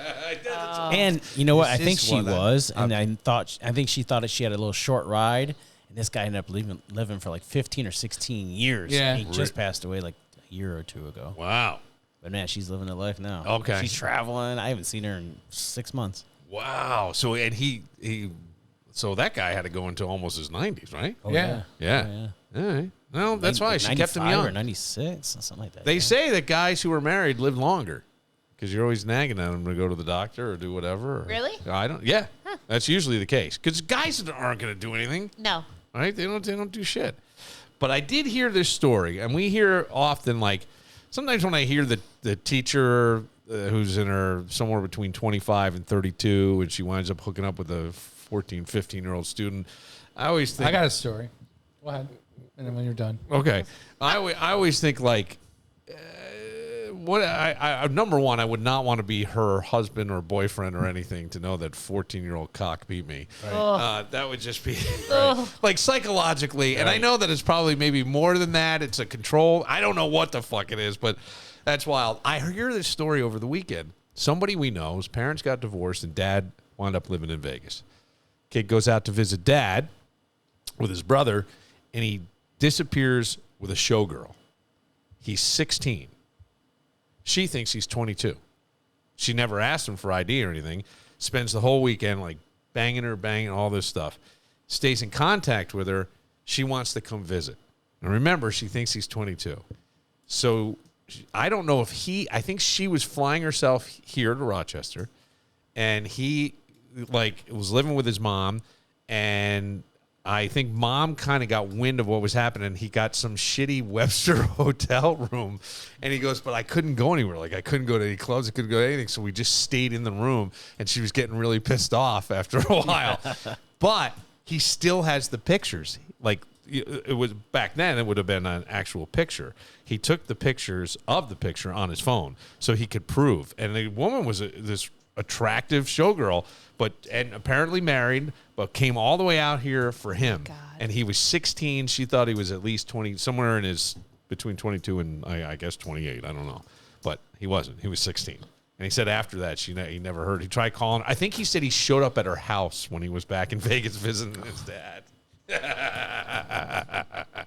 And you know what? I think she was, and I think she thought that she had a little short ride, and this guy ended up living for like 15 or 16 years. Yeah. And he just passed away like a year or two ago. Wow. But man, she's living her life now. Okay. She's traveling. I haven't seen her in 6 months. Wow. So, and so that guy had to go into almost his 90s, right? Oh, Yeah. Yeah. All right. Well, that's why she kept him 95 young. or 96, something like that. They yeah. say that guys who are married live longer because you're always nagging at them to go to the doctor or do whatever. Really? I don't. Yeah, that's usually the case because guys aren't going to do anything, No. right? They don't do shit. But I did hear this story, and we hear often, like sometimes when I hear the teacher who's in her somewhere between 25 and 32, and she winds up hooking up with a 14, 15-year-old student, I always think I got a story. Go ahead. And then when you're done. Okay, I always think like, what I number one, I would not want to be her husband or boyfriend or anything to know that 14-year-old cock beat me. That would just be like psychologically, and I know that it's probably maybe more than that. It's a control. I don't know what the fuck it is, but that's wild. I hear this story over the weekend. Somebody we know, his parents got divorced, and dad wound up living in Vegas. Kid goes out to visit dad with his brother, and he disappears with a showgirl. He's 16. She thinks he's 22. She never asked him for ID or anything. Spends the whole weekend like banging all this stuff. Stays in contact with her. She wants to come visit. And remember, she thinks he's 22. So I don't know if I think she was flying herself here to Rochester, and he like was living with his mom, and I think mom kind of got wind of what was happening. He got some shitty Webster hotel room, and he goes, but I couldn't go anywhere. Like, I couldn't go to any clubs. I couldn't go to anything. So we just stayed in the room, and she was getting really pissed off after a while. But he still has the pictures. Like, it was back then, it would have been an actual picture. He took the pictures of the picture on his phone so he could prove. And the woman was this attractive showgirl, and apparently married, but came all the way out here for him. God. And he was 16. She thought he was at least 20, somewhere in his between 22 and I guess 28. I don't know, but he wasn't. He was 16. And he said after that, he never heard. He tried calling. I think he said he showed up at her house when he was back in Vegas visiting his dad.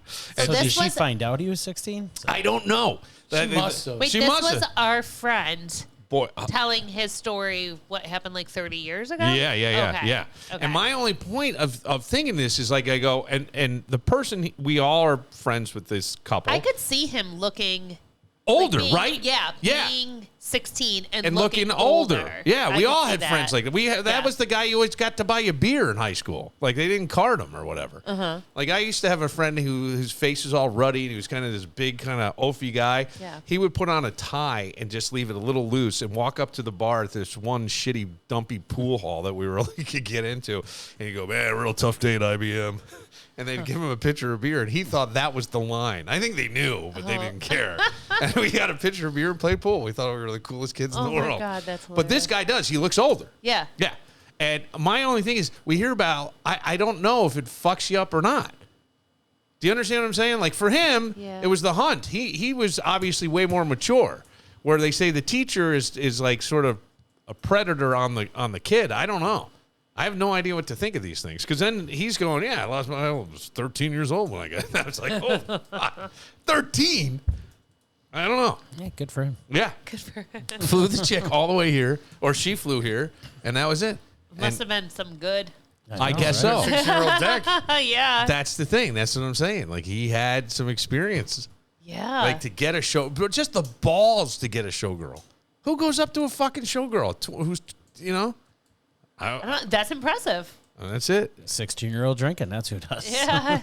So did she find out he was 16? I don't know. She must have. Wait, She this must was have. our friend Boy, telling his story, what happened like 30 years ago? Yeah. Okay. And my only point of thinking this is like I go, and the person, we all are friends with this couple. I could see him looking older, like being- right? Yeah. Yeah. Being 16 And looking older. Yeah, we I all could had see friends like that. That Yeah. was the guy you always got to buy you beer in high school. Like they didn't card him or whatever. Uh-huh. Like I used to have a friend whose face was all ruddy and he was kind of this big kind of oafy guy. Yeah. He would put on a tie and just leave it a little loose and walk up to the bar at this one shitty dumpy pool hall that we really could get into. And he'd go, man, real tough day at IBM. And they'd give him a pitcher of beer, and he thought that was the line. I think they knew, but they didn't care. And we got a pitcher of beer and played pool. We thought we were the coolest kids in the Oh my world. God, that's But this guy does. He looks older. Yeah. Yeah. And my only thing is, we hear about, I don't know if it fucks you up or not. Do you understand what I'm saying? Like for him, Yeah. it was the hunt. He was obviously way more mature. Where they say the teacher is like sort of a predator on the kid. I don't know. I have no idea what to think of these things. Because then he's going, yeah, I was 13 years old when I got that. I was like, oh, fuck, 13? I don't know. Yeah, good for him. Yeah. Good for him. Flew the chick all the way here, or she flew here, and that was it. Must And have been some good. I guess so. 6-year-old dick. Yeah. That's the thing. That's what I'm saying. Like, he had some experience. Yeah. Like, to get a show, but just the balls to get a showgirl. Who goes up to a fucking showgirl? Who's, you know? That's impressive. That's it. 16-year-old drinking. That's who does. Yeah.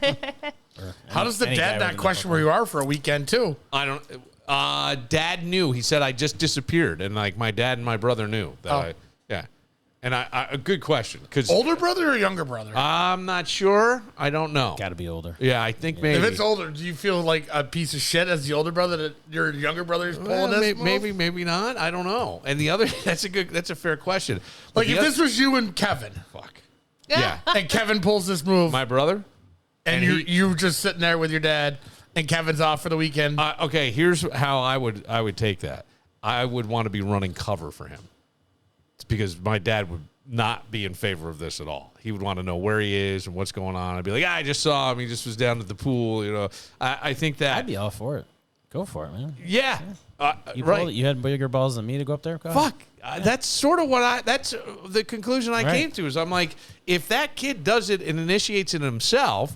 How does the Any dad guy not with question a where you are for a weekend, too? I don't. Dad knew. He said I just disappeared, and like my dad and my brother knew that. Yeah, and I a good question because Older brother or younger brother? I'm not sure. I don't know. Got to be older. Yeah, I think maybe. If it's older, do you feel like a piece of shit as the older brother that your younger brother is pulling Well, this? maybe not. I don't know. And the other, that's a fair question. But Like the if other- this was you and Kevin, fuck. Yeah, and Kevin pulls this move, my brother. and and you just sitting there with your dad, and Kevin's off for the weekend. Okay, here's how I would take that. I would want to be running cover for him. It's because my dad would not be in favor of this at all. He would want to know where he is and what's going on. I'd be like, I just saw him. He just was down at the pool. You know, I think that. I'd be all for it. Go for it, man. Yeah. Right. You had bigger balls than me to go up there? Go ahead. Fuck. That's sort of that's the conclusion I came to is I'm like, if that kid does it and initiates it himself,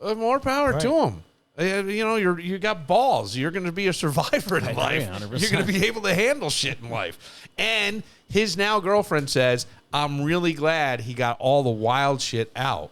more power to him. You know, you got balls. You're going to be a survivor in life. 100%. You're going to be able to handle shit in life. And his now girlfriend says, I'm really glad he got all the wild shit out.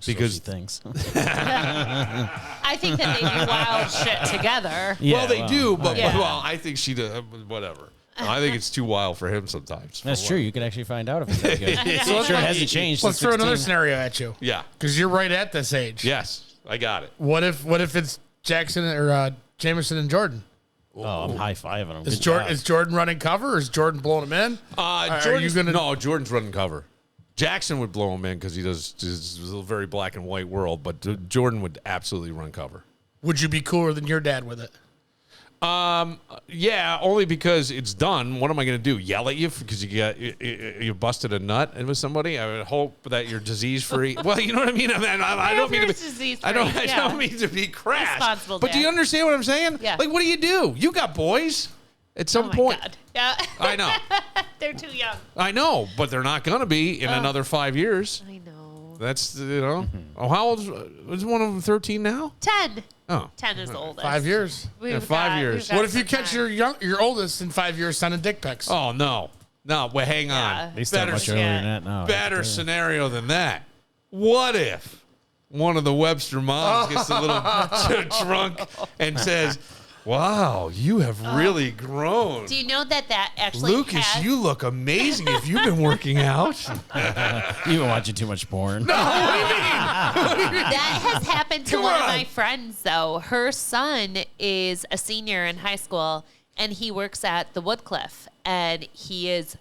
Because things. I think that they do wild shit together. Yeah, well, they do, but Yeah. well, I think she does. Whatever. I think it's too wild for him sometimes. That's true. You can actually find out if it's that good. So Sure, it hasn't changed. Let's since throw another 16. scenario at you, Yeah. because you're right at this age. Yes, I got it. What if it's Jackson or Jameson and Jordan? Oh, I'm high-fiving him. Is Good Jordan job. is Jordan running cover, or is Jordan blowing him in? No, Jordan's running cover. Jackson would blow him in because he does. It's a very black and white world, but Jordan would absolutely run cover. Would you be cooler than your dad with it? Yeah, only because it's done. What am I going to do? Yell at you because you busted a nut with somebody? I would hope that you're disease free. Well, you know what I mean. I don't mean to be disease-free, I don't yeah. mean to be crass. Responsible But do you dad. understand what I'm saying? Yeah. Like, what do? You got boys. At some Oh my point, God. Yeah. I know, They're too young. I know, but they're not going to be in another 5 years. I know. That's Oh, how old is one of them? 13 now? 10. Oh, 10 is the oldest. 5 years. We've 5 got- years. we've got What if you some catch time. your oldest in 5 years sending dick pics? oh no. Well, hang on. Yeah. They start Better much earlier than that now. Better scenario than that. What if one of the Webster moms gets a little drunk and says, wow, you have really grown. Do you know that actually Lucas, has, you look amazing if you've been working out. You've been watching too much porn. that has happened to Come one of on. my friends, though. Her son is a senior in high school, and he works at the Woodcliff, and he is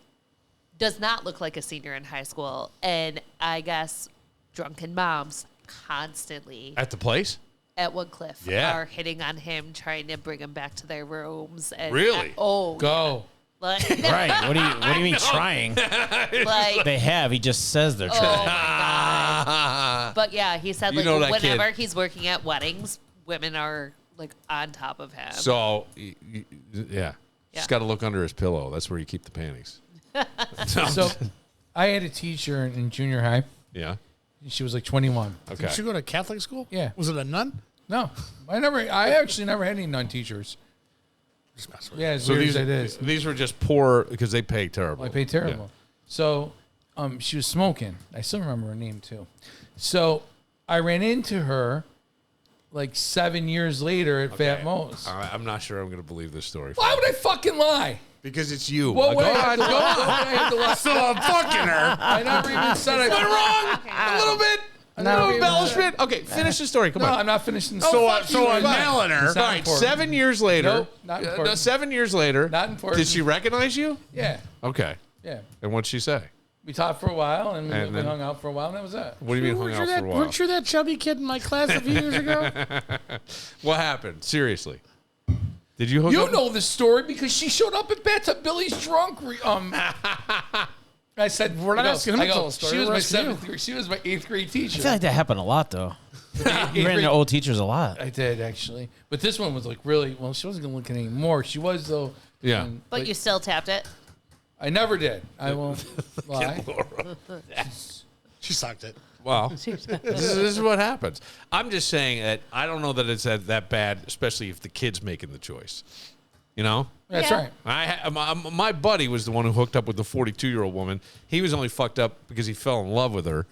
does not look like a senior in high school. And I guess drunken moms constantly At the place? at Woodcliff Yeah. are hitting on him, trying to bring him back to their rooms. And Really? Go. Like, Right. What do you mean trying? like, They have. He just says they're oh trying. my God. But yeah, he said You like know that whenever kid- he's working at weddings, women are like on top of him. So, yeah. Yeah. Just got to look under his pillow. That's where you keep the panties. So I had a teacher in junior high. Yeah. She was like 21. Okay. Did you go to Catholic school? Yeah. Was it a nun? No, I actually never had any nun teachers. Just mess with Yeah, as So weird these, as it is. these were just poor because they pay terrible. I pay terrible. So, she was smoking. I still remember her name too. So, I ran into her like 7 years later at Fat Mo's. I'm not sure I'm going to believe this story. Why would I fucking lie? Because it's you. What would Go I have on, to go lie? on. What would I have to lie? So I'm fucking her. I never even said I went wrong. A little bit. A No, little even- embellishment. Okay, finish the story. Come No, on. I'm not finishing. So I'm Fine. nailing her. It's All not right, important. 7 years later. Nope, not important. No, 7 years later. Not important. Did she recognize you? Yeah, Okay. yeah. And what'd she say? We talked for a while, and, And we then- hung out for a while, and that was it. What do you mean hung out for a while? Weren't you that chubby kid in my class a few years ago? What happened? Seriously. Did you hook You up? know the story because she showed up at Bathtub Billy's drunk. I said, We're not asking him to tell a She story, was we're my asking you. 7th grade. She was my 8th grade teacher. I feel like that happened a lot, though. You ran into old teachers a lot. I did actually, but this one was like really. Well, she wasn't gonna look at any more. She was though. Yeah. and- but you still tapped it. I never did. I won't lie. She sucked it. Well, this is what happens. I'm just saying that I don't know that it's that bad, especially if the kid's making the choice. You know? That's Yeah. right. My buddy was the one who hooked up with the 42-year-old woman. He was only fucked up because he fell in love with her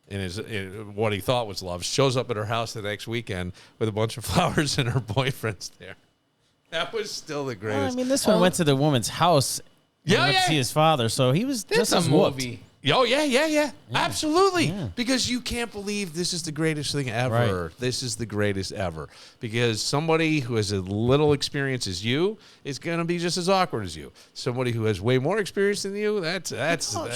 in what he thought was love. Shows up at her house the next weekend with a bunch of flowers and her boyfriend's there. That was still the greatest. Well, I mean, this one went to the woman's house. And Yeah, went yeah. to see his father, so he was That's just a as whooped. movie. Oh, yeah. Absolutely. Because you can't believe this is the greatest thing ever. Right. This is the greatest ever. Because somebody who has as little experience as you is going to be just as awkward as you. Somebody who has way more experience than you, that's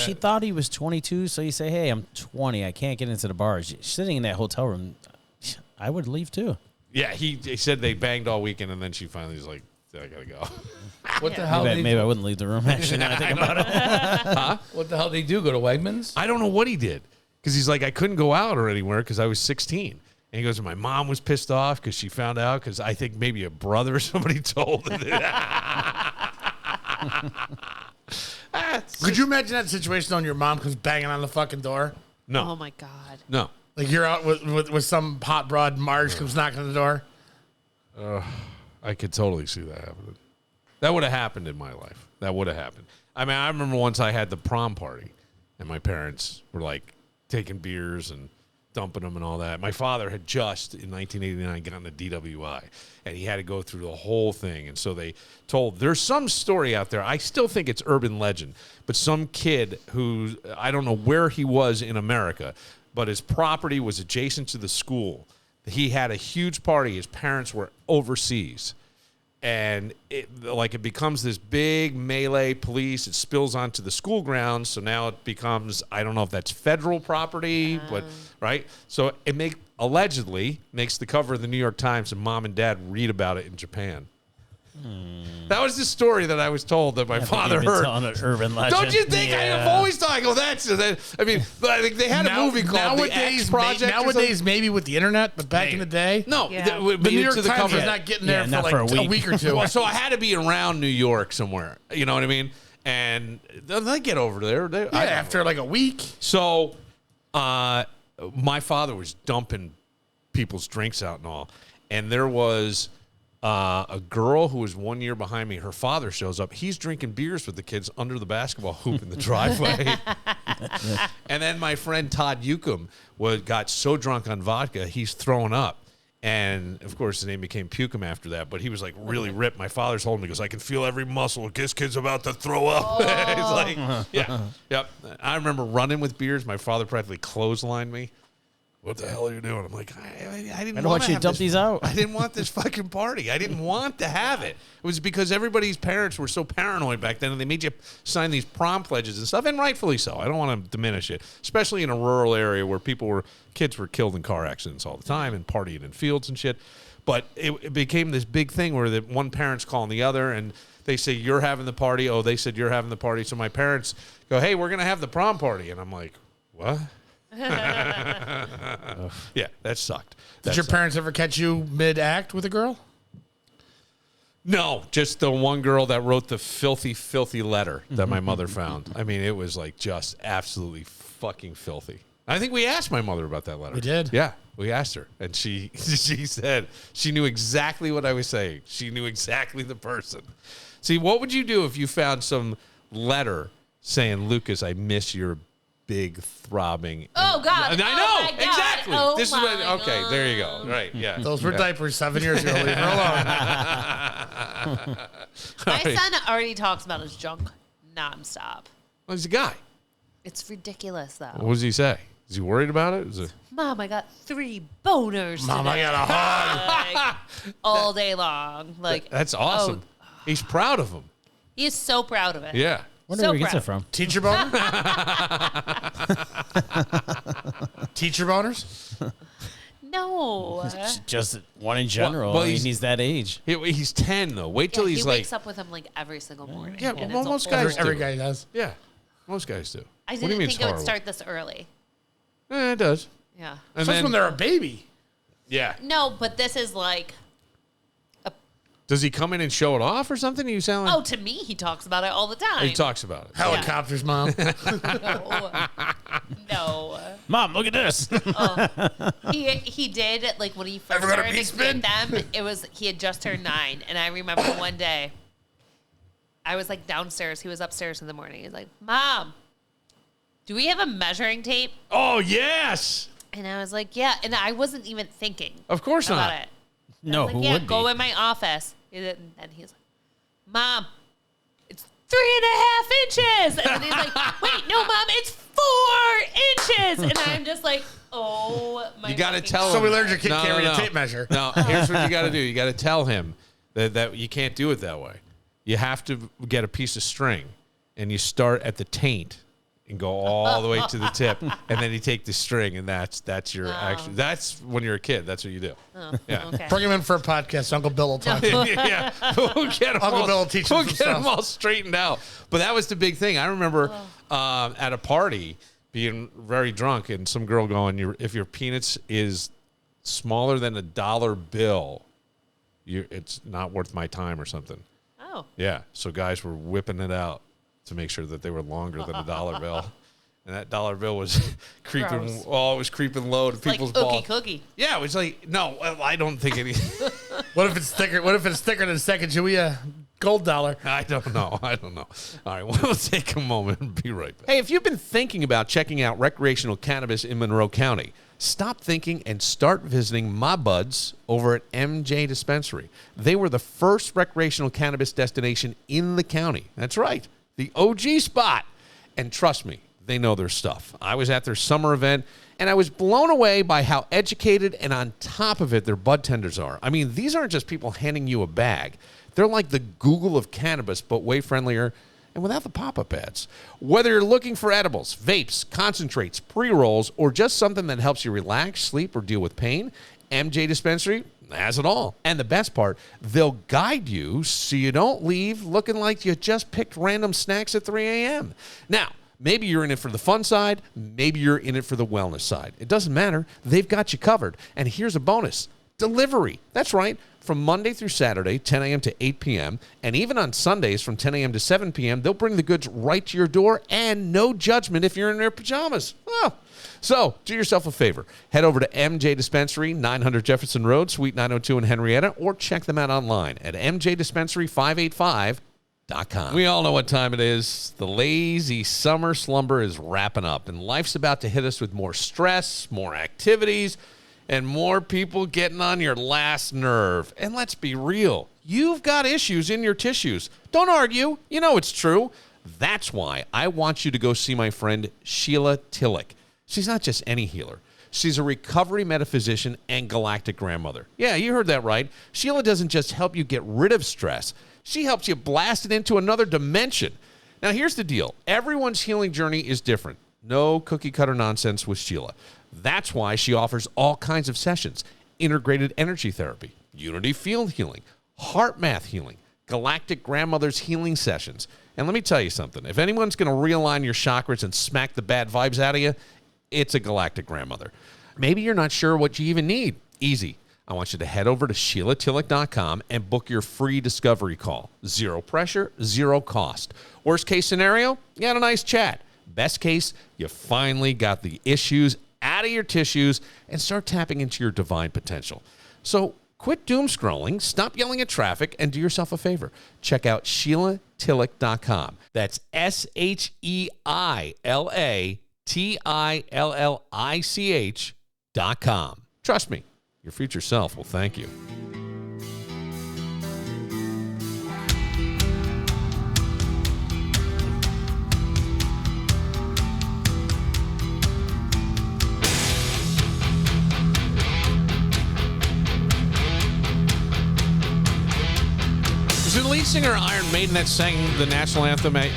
She thought he was 22, so you say, "Hey, I'm 20. I can't get into the bar." She's sitting in that hotel room. I would leave too. Yeah, he said they banged all weekend, and then she finally was like, I got to go. What the hell? Maybe I wouldn't leave the room. Actually, now I think about it. What the hell they do? Go to Wegmans? I don't know what he did because he's like, I couldn't go out or anywhere because I was 16. And he goes, my mom was pissed off because she found out because I think maybe a brother or somebody told her. Could you imagine that situation when your mom comes banging on the fucking door? No. Oh my God. No. Like you're out with some hot broad, Marge comes knocking on the door. I could totally see that happening. That would have happened in my life. That would have happened. I mean, I remember once I had the prom party, and my parents were like taking beers and dumping them and all that. My father had just, in 1989, gotten a DWI, and he had to go through the whole thing. And so they told, there's some story out there, I still think it's urban legend, but some kid who, I don't know where he was in America, but his property was adjacent to the school. He had a huge party. His parents were overseas. And it becomes this big melee police. It spills onto the school grounds. So now it becomes, I don't know if that's federal property, but right. So it allegedly makes the cover of the New York Times, and mom and dad read about it in Japan. That was the story that I was told that my father heard. Telling an urban legend. Don't you think? Yeah. I've always thought, I mean, I think they had a movie called The X Project. or something. Nowadays, maybe with the internet, but back in the day, No, Yeah. the New York to the Times cover. was not getting there Yeah, not for for like a a week. week or two. Well, so I had to be around New York somewhere. You know what I mean? And they get over there. After like a week. So my father was dumping people's drinks out and all. And there was a girl who was 1 year behind me. Her father shows up. He's drinking beers with the kids under the basketball hoop in the driveway. And then my friend Todd Yukum got so drunk on vodka, he's throwing up. And, of course, his name became Pukum after that. But he was, like, really ripped. My father's holding me. He goes, I can feel every muscle. This kid's about to throw up. He's like, yeah. Yep. I remember running with beers. My father practically clotheslined me. what the hell are you doing? I'm like, I didn't I don't want you to dump these out. I didn't want this fucking party. I didn't want to have it. It was because everybody's parents were so paranoid back then, and they made you sign these prom pledges and stuff, and rightfully so. I don't want to diminish it, especially in a rural area where kids were killed in car accidents all the time and partying in fields and shit. But it became this big thing where one parent's calling the other, and they say, you're having the party. Oh, they said you're having the party. So my parents go, hey, we're going to have the prom party. And I'm like, what? Yeah, that sucked. Did your parents ever catch you mid-act with a girl? No, just the one girl that wrote the filthy, filthy letter that my mother found. I mean, it was like just absolutely fucking filthy. I think we asked my mother about that letter. We did? Yeah, we asked her. And she said she knew exactly what I was saying. She knew exactly the person. See, what would you do if you found some letter saying, Lucas, I miss your big throbbing. Oh, God. And I know. Oh, my God. Exactly. Oh, this is my what, okay, God. there you go. Right, yeah. Those were Yeah. diapers 7 years ago. Leave her alone. My son already talks about his junk nonstop. Well, he's a guy. It's ridiculous, though. What does he say? Is he worried about it? Is it? Mom, I got 3 boners Mom, I today. got a hug. Like, all day long. Like, That's awesome. He's proud of him. he is so proud of it. Yeah. Wonder So where he gets proud. it from. Teacher boner? Teacher boners? No. Just one in general. Well, I mean, he's- he's that age. He's 10, though. Wait till Yeah, he's he like. wakes up with him like every single morning. Yeah, and well, it's a most whole- guys Every do. guy does. Yeah. Most guys do. I What do you didn't mean think it's it would horrible? start this early. It does. Yeah. And Especially when they're a baby. yeah. No, but this is like, Does he come in and show it off or something? You sound like oh, to me, he talks about it all the time. he talks about it. Helicopters, Mom. No. Mom, look at this. He did, like, when he first Ever got a started beat to spin? get them, he had just turned 9. And I remember one day, I was, like, downstairs. He was upstairs in the morning. He's like, Mom, do we have a measuring tape? Oh, yes. And I was like, yeah. And I wasn't even thinking Of course about not. it. No, I was who like, yeah, would go be? in my office. And he's like, Mom, it's 3.5 inches. And then he's like, wait, no, Mom, it's 4 inches. And I'm just like, oh, my You got to fucking tell So him. we learned your kid No, can't no, read no. a tape measure. No, here's what you got to do. You got to tell him that you can't do it that way. You have to get a piece of string, and you start at the taint and go all the way to the tip, and then you take the string, and that's your actual. That's when you're a kid. That's what you do. Yeah. Okay. Bring him in for a podcast. Uncle Bill will talk to him. Yeah, we'll get them Uncle all, Bill will teach him we'll some get them stuff. all straightened out. But that was the big thing. I remember at a party being very drunk and some girl going, if your penis is smaller than $1 bill, it's not worth my time or something. Oh. Yeah. So guys were whipping it out to make sure that they were longer than $1 bill. And that $1 bill was creeping. Gross. Oh, it was creeping low to Like people's ookie balls. cookie. Yeah, it was like no. I don't think any. What if it's thicker? What if it's thicker than second Chewy gold dollar? I don't know. All right, we'll take a moment and be right back. Hey, if you've been thinking about checking out recreational cannabis in Monroe County, stop thinking and start visiting my buds over at MJ Dispensary. They were the first recreational cannabis destination in the county. That's right, the OG spot. And trust me, they know their stuff. I was at their summer event, and I was blown away by how educated and on top of it their bud tenders are. I mean, these aren't just people handing you a bag. They're like the Google of cannabis, but way friendlier and without the pop-up ads. Whether you're looking for edibles, vapes, concentrates, pre-rolls, or just something that helps you relax, sleep, or deal with pain, MJ Dispensary has it all. And the best part, they'll guide you so you don't leave looking like you just picked random snacks at 3 a.m. Now, maybe you're in it for the fun side. Maybe you're in it for the wellness side. It doesn't matter. They've got you covered. And here's a bonus. Delivery. That's right. From Monday through Saturday, 10 a.m. to 8 p.m., and even on Sundays from 10 a.m. to 7 p.m., they'll bring the goods right to your door and no judgment if you're in their pajamas. Oh. So, do yourself a favor. Head over to MJ Dispensary, 900 Jefferson Road, Suite 902 in Henrietta, or check them out online at mjdispensary585.com. We all know what time it is. The lazy summer slumber is wrapping up, and life's about to hit us with more stress, more activities, and more people getting on your last nerve. And let's be real. You've got issues in your tissues. Don't argue. You know it's true. That's why I want you to go see my friend Sheila Tillich. She's not just any healer. She's a recovery metaphysician and galactic grandmother. Yeah, you heard that right. Sheila doesn't just help you get rid of stress. She helps you blast it into another dimension. Now, here's the deal. Everyone's healing journey is different. No cookie-cutter nonsense with Sheila. That's why she offers all kinds of sessions. Integrated energy therapy, unity field healing, heart math healing, galactic grandmother's healing sessions. And let me tell you something. If anyone's going to realign your chakras and smack the bad vibes out of you, it's a galactic grandmother. Maybe you're not sure what you even need. Easy. I want you to head over to SheilaTillich.com and book your free discovery call. Zero pressure, zero cost. Worst case scenario, you had a nice chat. Best case, you finally got the issues out of your tissues and start tapping into your divine potential. So quit doom scrolling, stop yelling at traffic, and do yourself a favor. Check out SheilaTillich.com. That's SheilaTillich.com. Trust me, your future self will thank you. Was it the lead singer of Iron Maiden that sang the national anthem at,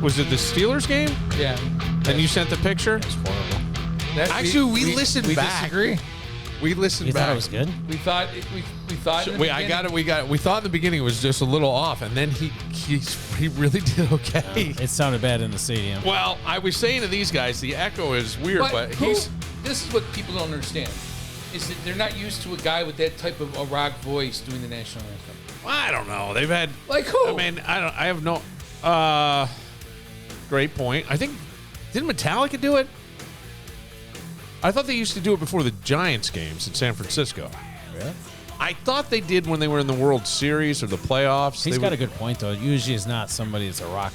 was it the Steelers game? Yeah. And you sent the picture? It's horrible. Actually, we listened back. Disagree. We listened You back. thought it was good? We thought So, we thought in the beginning it was just a little off, and then he really did okay. It sounded bad in the stadium. Well, I was saying to these guys, the echo is weird, but this is what people don't understand. Is that they're not used to a guy with that type of a rock voice doing the national anthem. I don't know. They've had Like who? I mean, I have no. Great point. I think didn't Metallica do it? I thought they used to do it before the Giants games in San Francisco. Really? I thought they did when they were in the World Series or the playoffs. He's got a good point, though. Usually it's not somebody that's a rock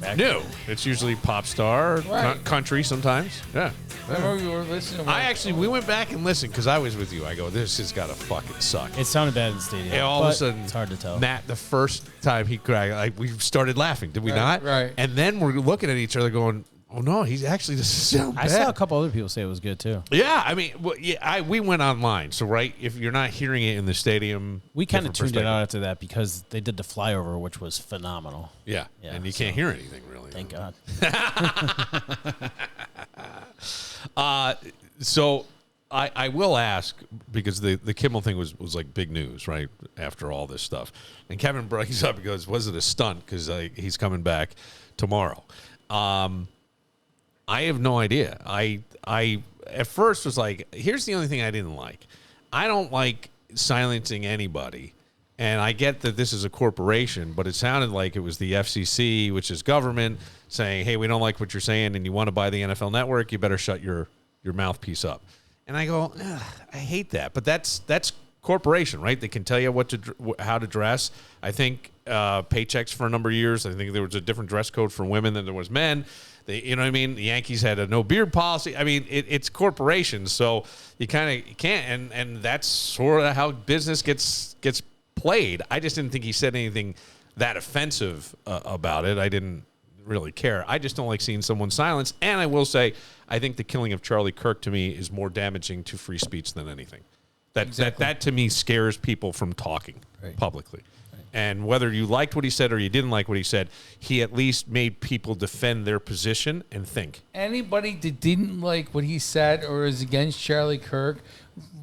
actor. No, it's usually pop star, Right. country sometimes. Yeah. Remember we were listening. We went back and listened because I was with you. I go, this has got to fucking suck. It sounded bad in the stadium. And all of a sudden, it's hard to tell. Matt, the first time he cried, like we started laughing, did we not? Right. And then we're looking at each other going, oh no, he's actually just so bad. I saw a couple other people say it was good, too. Yeah, I mean, we went online. So, right, if you're not hearing it in the stadium. We kind of different tuned it out perspective. after that because they did the flyover, which was phenomenal. Yeah, Yeah, and you can't hear anything, really. Thank God. So I will ask, because the Kimmel thing was like big news, right, after all this stuff. And Kevin brings up, he goes, was it a stunt? Because he's coming back tomorrow. I have no idea. I at first was like, here's the only thing I didn't like. I don't like silencing anybody. And I get that this is a corporation, but it sounded like it was the FCC, which is government, saying, hey, we don't like what you're saying and you want to buy the NFL Network, you better shut your mouthpiece up. And I go, I hate that. But that's corporation, right? They can tell you how to dress. I think paychecks for a number of years. I think there was a different dress code for women than there was men. You know what I mean? The Yankees had a no beard policy. I mean, it's corporations, so you kind of can't. And that's sort of how business gets played. I just didn't think he said anything that offensive about it. I didn't really care. I just don't like seeing someone silenced. And I will say, I think the killing of Charlie Kirk to me is more damaging to free speech than anything. That to me scares people from talking publicly. And whether you liked what he said or you didn't like what he said, he at least made people defend their position and think. Anybody that didn't like what he said or is against Charlie Kirk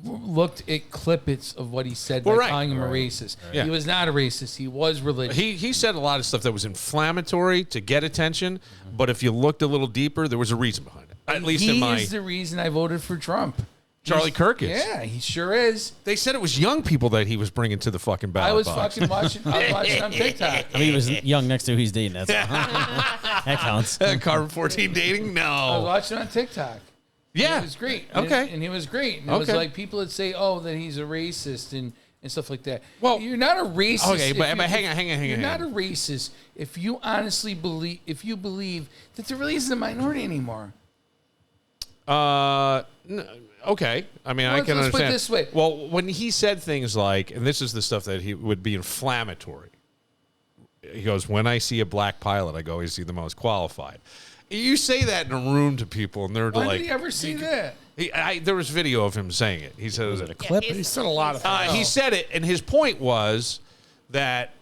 looked at clippets of what he said by calling him a racist. Yeah. He was not a racist. He was religious. He said a lot of stuff that was inflammatory to get attention, but if you looked a little deeper, there was a reason behind it. At least in my... He is the reason I voted for Trump. Charlie Kirk is. Yeah, he sure is. They said it was young people that he was bringing to the fucking ballot I was box. fucking watching. I was watching on TikTok. I mean, he was young next to who he's dating. That's that counts. Carbon 14 dating? I was No. watching on TikTok. Yeah. He was great. Okay. And he was great. And it was Okay. like people that say, oh, that he's a racist and stuff like that. Well, you're not a racist. Okay, but hang on. You're not a racist if you honestly believe, that there really isn't a minority anymore. Okay. I mean, I can let's put understand. it this way. Well, when he said things like, and this is the stuff that he would be inflammatory. He goes, when I see a black pilot, I go, is he the most qualified? You say that in a room to people, and they're When like, did he ever see that? There was video of him saying it. He said, Was it a clip? He said a lot of things. he said it, and his point was that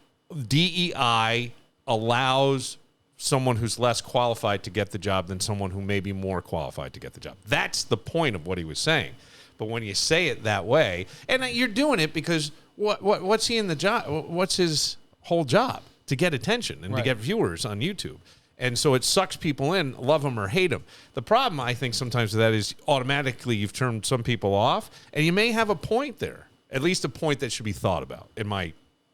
DEI allows someone who's less qualified to get the job than someone who may be more qualified to get the job. That's the point of what he was saying. But when you say it that way, and you're doing it because what's he in the job? What's his whole job? To get attention and to get viewers on YouTube. And so it sucks people in, love them or hate them. The problem, I think, sometimes with that is automatically you've turned some people off, and you may have a point there, at least a point that should be thought about, in my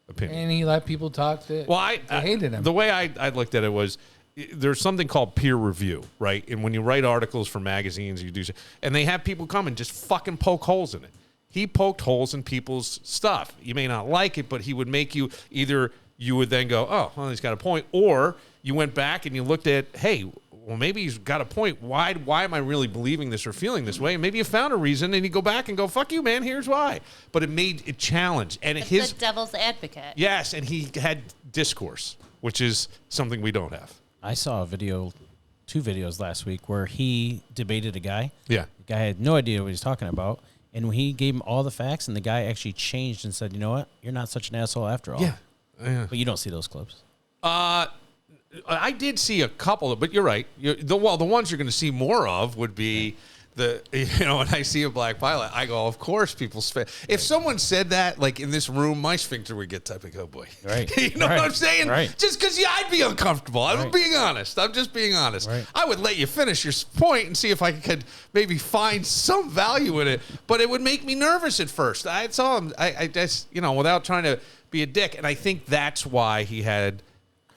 opinion. And he let people talk that I hated him. The way I looked at it was there's something called peer review, right? And when you write articles for magazines, you do, and they have people come and just fucking poke holes in it. He poked holes in people's stuff. You may not like it, but he would make you either you would then go, oh, well, he's got a point, or you went back and you looked at, hey, well, maybe he's got a point. Why am I really believing this or feeling this way? And maybe you found a reason, and you go back and go, fuck you, man, here's why. But it made it challenge. And it's the devil's advocate. Yes, and he had discourse, which is something we don't have. I saw a video, 2 videos last week where he debated a guy. Yeah. The guy had no idea what he was talking about. And when he gave him all the facts, and the guy actually changed and said, you know what? You're not such an asshole after all. Yeah. But you don't see those clips. I did see a couple, but you're right. The ones you're going to see more of would be when I see a black pilot, I go, of course, if someone said that, like in this room, my sphincter would get type of, oh boy. Right. You know what I'm saying? Right. Just because, I'd be uncomfortable. I'm being honest. I'm just being honest. Right. I would let you finish your point and see if I could maybe find some value in it, but it would make me nervous at first. That's all. I just, without trying to be a dick. And I think that's why he had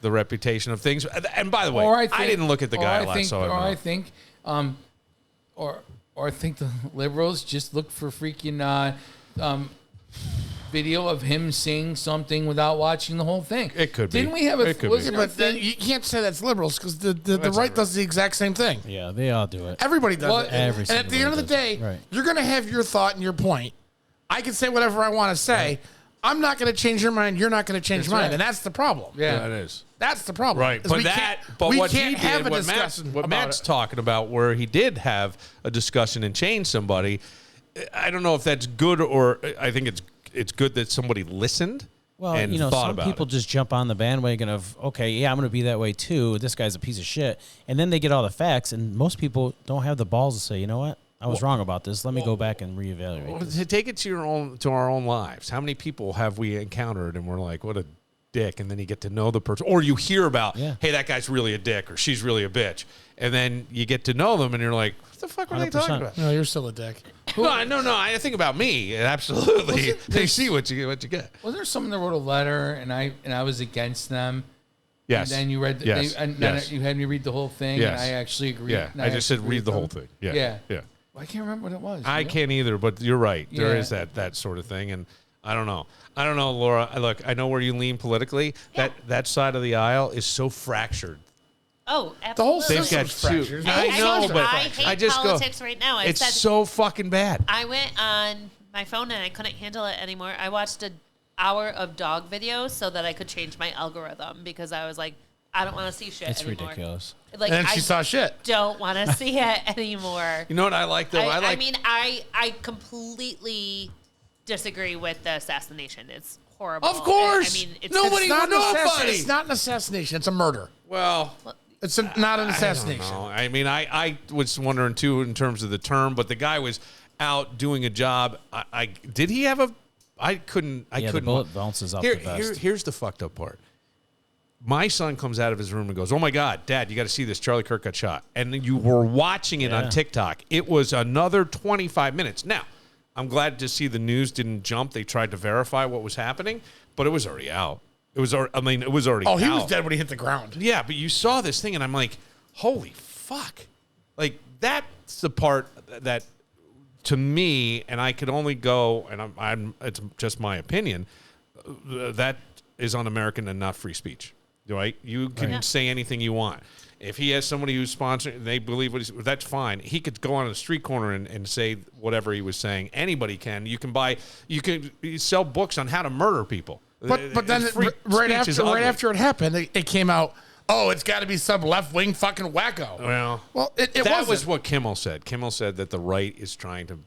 the reputation of things. And by the way, I didn't look at the guy last. I think the liberals just look for freaking video of him saying something without watching the whole thing. It could be. Didn't we have a? But then you can't say that's liberals because the right does the exact same thing. Yeah, they all do it. Everybody does it. And at the end of the day, you're going to have your thought and your point. I can say whatever I want to say. Right. I'm not going to change your mind. You're not going to change mine, right. And that's the problem. Yeah, it is. That's the problem. Right, but what he did, what Matt's talking about, where he did have a discussion and change somebody, I don't know if that's good or I think it's good that somebody listened. Well, and thought some people just jump on the bandwagon of, okay, yeah, I'm going to be that way too. This guy's a piece of shit, and then they get all the facts, and most people don't have the balls to say, you know what? I was wrong about this. Let me go back and reevaluate. To take it to our own lives. How many people have we encountered and we're like, what a dick, and then you get to know the person, or you hear about, hey, that guy's really a dick, or she's really a bitch, and then you get to know them, and you're like, what the fuck were they talking about? No, you're still a dick. No. I think about me, absolutely. They see what you get. Was there someone that wrote a letter, and I was against them? Yes. And then you read, you had me read the whole thing, and I actually agreed. Yeah, I just said read the whole thing. Yeah. I can't remember what it was. I can't either, but you're right. There is that sort of thing, and I don't know, Laura. Look, I know where you lean politically. Yeah. That side of the aisle is so fractured. Oh, absolutely. The whole they've got two. I know, but I hate politics right now. It's so fucking bad. I went on my phone and I couldn't handle it anymore. I watched an hour of dog videos so that I could change my algorithm because I was like, I don't want to see shit it's anymore. It's ridiculous. Like, and she saw shit. Don't want to see it anymore. You know what I like though? I completely disagree with the assassination. It's horrible. Of course. It's It's not an assassination. It's a murder. Well, it's not an assassination. I was wondering too in terms of the term, but the guy was out doing a job. Did he have a? I couldn't. The bullet bounces off the vest. Here's the fucked up part. My son comes out of his room and goes, "Oh my God, Dad, you got to see this. Charlie Kirk got shot." And you were watching it on TikTok. It was another 25 minutes. Now, I'm glad to see the news didn't jump. They tried to verify what was happening, but it was already out. It was already out. Oh, he was dead when he hit the ground. Yeah, but you saw this thing, and I'm like, holy fuck. Like, that's the part that, to me, and I could only go, and it's just my opinion, that is un-American and not free speech. Right? You can say anything you want. If he has somebody who's sponsoring, they believe that's fine. He could go on a street corner and say whatever he was saying. Anybody can. You can sell books on how to murder people. But then right after it happened, it came out oh, it's got to be some left-wing fucking wacko. Well, it that was wasn't. what Kimmel said. Kimmel said that the right is trying to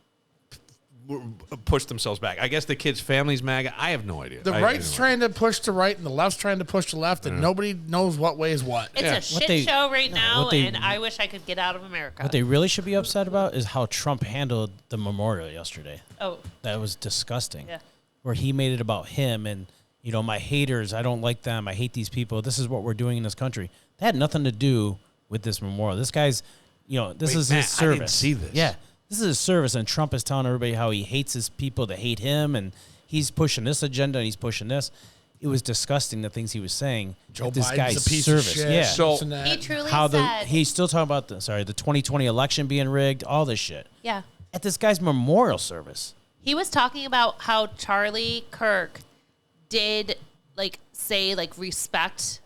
push themselves back. I guess the kid's family's MAGA. I have no idea. The right's trying to push the right, and the left's trying to push the left, and nobody knows what way is what. It's a shit show right now, and I wish I could get out of America. What they really should be upset about is how Trump handled the memorial yesterday. Oh. That was disgusting. Yeah. Where he made it about him and, my haters, I don't like them, I hate these people, this is what we're doing in this country. That had nothing to do with this memorial. This guy's, this is his service. I didn't see this. Yeah. This is his service, and Trump is telling everybody how he hates his people that hate him, and he's pushing this agenda, and he's pushing this. It was disgusting, the things he was saying. Joe this Biden's guy's a piece service. of shit. Yeah. So he truly how said he's still talking about the 2020 election being rigged, all this shit. Yeah. At this guy's memorial service. He was talking about how Charlie Kirk did say respect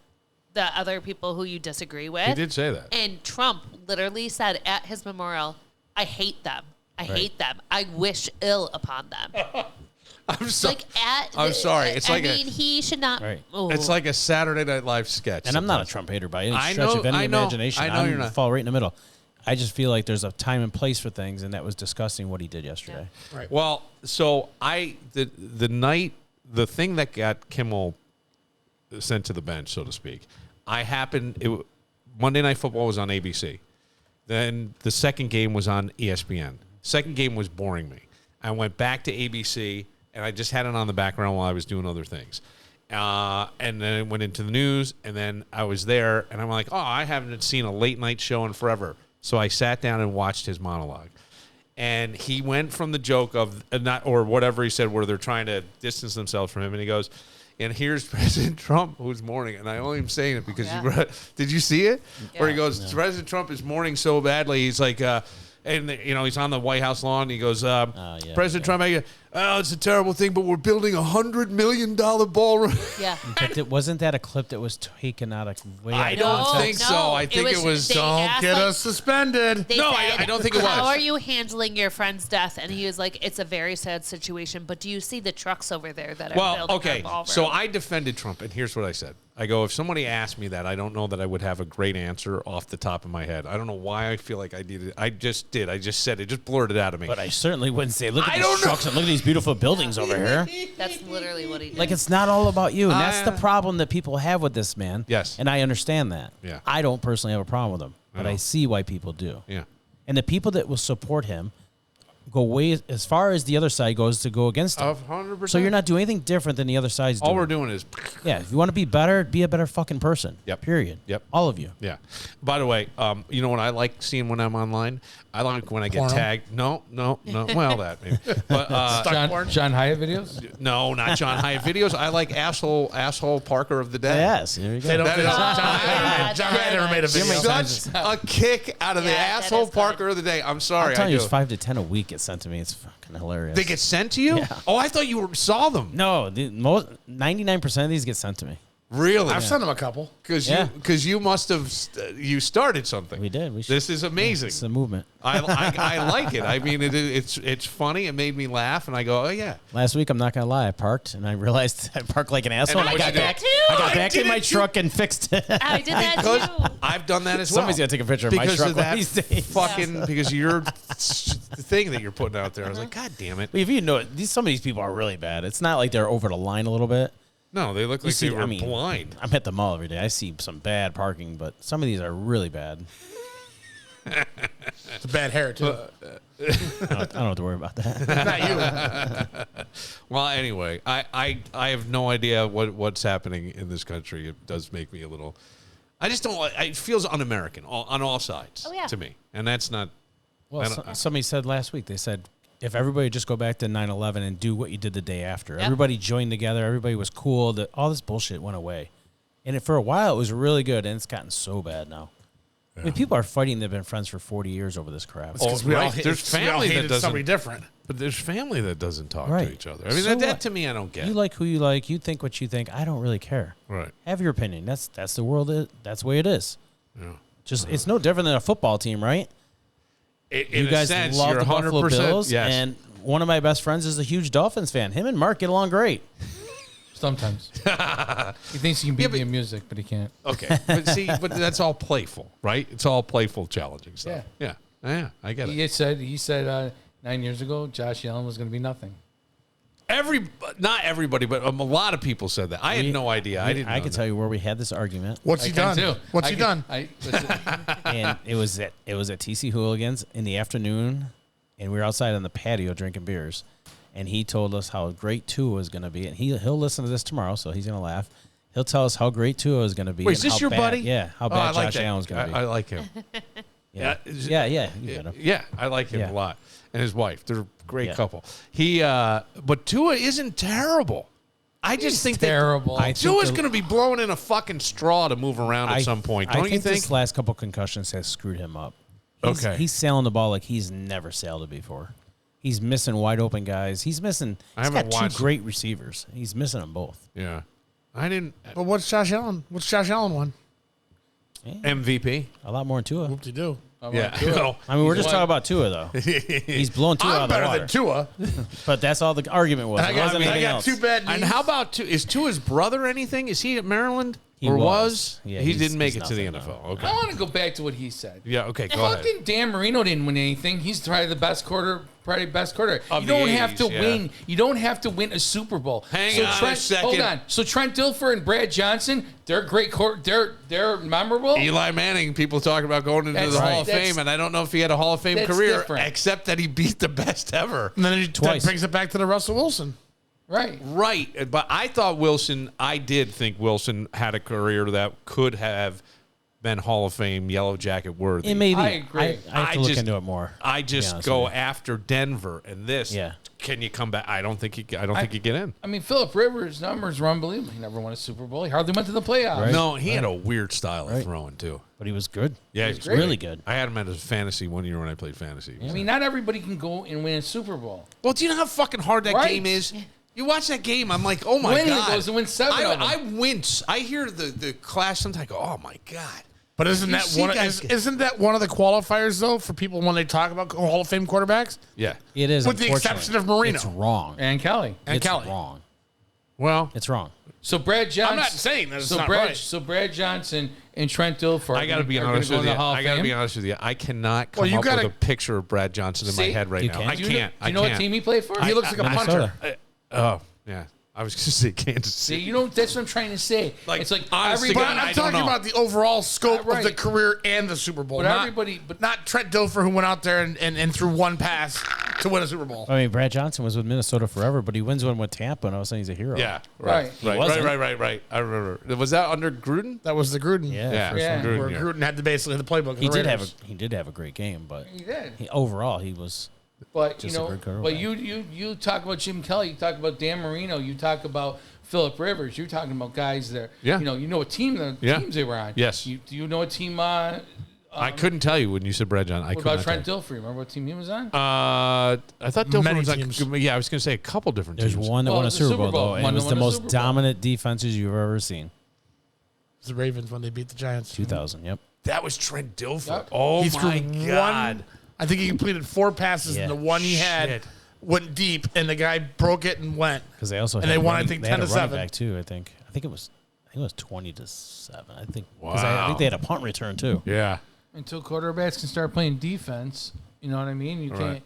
the other people who you disagree with. He did say that. And Trump literally said at his memorial, I hate them. I hate them. I wish ill upon them. I'm sorry. I'm sorry. It's he should not. Right. Oh. It's like a Saturday Night Live sketch. And I'm not a Trump hater by any I stretch know- of any I know- imagination. I know you're not. Fall right in the middle. I just feel like there's a time and place for things, and that was disgusting what he did yesterday. Yeah. Right. Well, so the thing that got Kimmel sent to the bench, so to speak, Monday Night Football was on ABC. Then the second game was on ESPN. Second game was boring me. I went back to ABC, and I just had it on the background while I was doing other things. And then it went into the news, and then I was there, and I'm like, oh, I haven't seen a late night show in forever. So I sat down and watched his monologue. And he went from the joke of or whatever he said, where they're trying to distance themselves from him, and he goes, and here's President Trump who's mourning. And I only am saying it because you read. Did you see it? Yeah. Where he goes, President Trump is mourning so badly. He's like, and he's on the White House lawn. And he goes, President Trump, it's a terrible thing, but we're building $100 million ballroom. Yeah. Wasn't that a clip that was taken out of way? I don't think so. I think it was. Don't get us suspended. I don't think it was. How are you handling your friend's death? And he was like, it's a very sad situation, but do you see the trucks over there that are building our ballroom? So I defended Trump, and here's what I said. I go, if somebody asked me that, I don't know that I would have a great answer off the top of my head. I don't know why I feel like I did it. I just did. I just said it. Just blurted out of me. But I certainly wouldn't say, look at these trucks and look at these beautiful buildings over here. That's literally what he did. Like, it's not all about you. And that's the problem that people have with this man. Yes. And I understand that. Yeah. I don't personally have a problem with him, but I see why people do. Yeah. And the people that will support him go way as far as the other side goes to go against him. 100%. So you're not doing anything different than the other side's doing. All we're doing is... Yeah, if you want to be better, be a better fucking person. Yep. Period. Yep. All of you. Yeah. By the way, you know what I like seeing when I'm online? I like when I get Porno? tagged. No. Well, that maybe. But John Hyatt videos? no, not John Hyatt videos. I like asshole Parker of the day. Yes. There you go. They don't That think is- John Hyatt never made a video. Such a kick out of the that asshole is good. Parker of the day. I'm sorry. I'm telling I you, do. it's 5 to 10 a week get sent to me. It's fucking hilarious. They get sent to you? Yeah. Oh, I thought you saw them. No, 99% of these get sent to me. Really? I've sent him a couple. Because you must have you started something. We did. This is amazing. It's a movement. I like it. I mean, it's funny. It made me laugh, and I go, oh yeah. Last week, I'm not gonna lie, I parked and I realized I parked like an asshole. And And I got what'd you back. do? Too. I got back did in my it too. truck and fixed it. I did that Because too. I've done that as well. Somebody's gotta take a picture of my because truck of one that of these days. fucking because your thing that you're putting out there. I was like, God damn it! If you know, some of these people are really bad. It's not like they're over the line a little bit. No, they look like see, they were I mean, blind. I'm at the mall every day. I see some bad parking, but some of these are really bad. It's a bad hair, too. I don't have to worry about that. Not you. Well, anyway, I have no idea what's happening in this country. It does make me a little. I just don't like. It feels un-American on all sides to me, and that's not. Well, somebody said last week, they said, if everybody just go back to 9/11 and do what you did the day after, Yep. everybody joined together, everybody was cool, all this bullshit went away. And for a while, it was really good, and it's gotten so bad now. I mean, people are fighting. They've been friends for 40 years over this crap. Because we all right. There's we all family that hated doesn't- somebody different. But there's family that doesn't talk Right. to each other. I mean, So that what? to me, I don't get. You like who you like. You think what you think. I don't really care. Right. Have your opinion. That's the world. That's the way it is. Yeah. Just it's no different than a football team, right? In You guys a sense, love you're the Buffalo 100%. Bills, Yes. and one of my best friends is a huge Dolphins fan. Him and Mark get along great. Sometimes. He thinks he can beat me in music, but he can't. Okay. But see, that's all playful, right? It's all playful, challenging stuff. Yeah. Yeah, I get it. He said 9 years ago, Josh Allen was going to be nothing. Not everybody, but a lot of people said that. I had no idea. I can tell you where we had this argument. What's he done? What's he done? And it was at TC Hooligans in the afternoon, and we were outside on the patio drinking beers, and he told us how great Tua was going to be, and he'll listen to this tomorrow, so he's going to laugh. He'll tell us how great Tua is going to be. Wait, is this your buddy? Yeah, how bad Josh Allen's going to be. I like him. Yeah. You met him. Yeah, I like him a lot. And his wife. They're a great couple. But Tua isn't terrible. I just think terrible. Tua's going to be blowing in a fucking straw to move around at some point. Don't you think? This last couple concussions has screwed him up. He's sailing the ball like he's never sailed it before. He's missing wide open guys. He's got two great receivers. He's missing them both. Yeah. I didn't. But what's Josh Allen? What's Josh Allen won? Yeah. MVP. A lot more than Tua. Whoop-de-doo. Yeah. I mean, we're just talking about Tua, though. He's blowing Tua out of the water. I'm better than Tua. But that's all the argument was. I got two bad knees. And how about is Tua's brother anything? Is he at Maryland? He was? Yeah, he didn't make it to the nothing, NFL. No. Okay. I want to go back to what he said. Yeah, okay, go ahead. Fucking Dan Marino didn't win anything. He's probably the best quarter. You don't have to win. You don't have to win a Super Bowl. Hang on a second. Hold on. So Trent Dilfer and Brad Johnson, they're great. They're memorable. Eli Manning, people talk about going into the Hall of Fame, and I don't know if he had a Hall of Fame career, except that he beat the best ever. And then he brings it back to the Russell Wilson. Right. But I did think Wilson had a career that could have been Hall of Fame Yellow Jacket worthy. It may be. I agree. I have to look into it more. I just go after Denver and this. Yeah. Can you come back? I don't think you get in. I mean, Phillip Rivers' numbers were unbelievable. He never won a Super Bowl. He hardly went to the playoffs. Right. No, he had a weird style of throwing too. But he was good. Yeah, he was really good. I had him at his fantasy one year when I played fantasy. I mean, not everybody can go and win a Super Bowl. Well, do you know how fucking hard that game is? You watch that game, I'm like, oh my God. Goes to win 7 of them. I wince. I hear the clash sometimes. I go, oh my God. But isn't that one of the qualifiers though for people when they talk about Hall of Fame quarterbacks? Yeah, it is. With the exception of Marino, it's wrong. And Kelly, it's wrong. Well, it's wrong. So Brad Johnson. I'm not saying that's not right. So Brad Johnson and Trent Dilfer. I got to be honest with you. I cannot come up with a picture of Brad Johnson in my head right now. I can't. Do you know what team he played for? He looks like a punter. Oh yeah. I was going to say Kansas City. See, that's what I'm trying to say. It's like honestly, but I'm talking about the overall scope of the career and the Super Bowl. But not Trent Dilfer, who went out there and threw one pass to win a Super Bowl. I mean, Brad Johnson was with Minnesota forever, but he wins one with Tampa, and all of a sudden he's a hero. Yeah, right. I remember. Was that under Gruden? That was the Gruden. Yeah. Where Gruden had to basically the playbook. He did have a great game, but he did. Overall, he was. But just a good quarterback. But you talk about Jim Kelly, you talk about Dan Marino, you talk about Phillip Rivers, you're talking about guys that you know what teams they were on. Yes. Do you know what team? I couldn't tell you when you said Brad Johnson. What about Trent Dilfer? Remember what team he was on? I thought Dilfer was teams. on. Yeah, I was going to say a couple different teams. There's one that won a Super Bowl, though, and it was the most dominant defenses you've ever seen. It was the Ravens when they beat the Giants. 2000. Yep. That was Trent Dilfer. Yep. Oh my God. I think he completed 4 passes, and the one he had went deep, and the guy broke it and went. Because they also they won, I think, 10-7 back too. I think it was 20-7. I think. Wow. I think they had a punt return too. Yeah. Until quarterbacks can start playing defense, you know what I mean. You can't,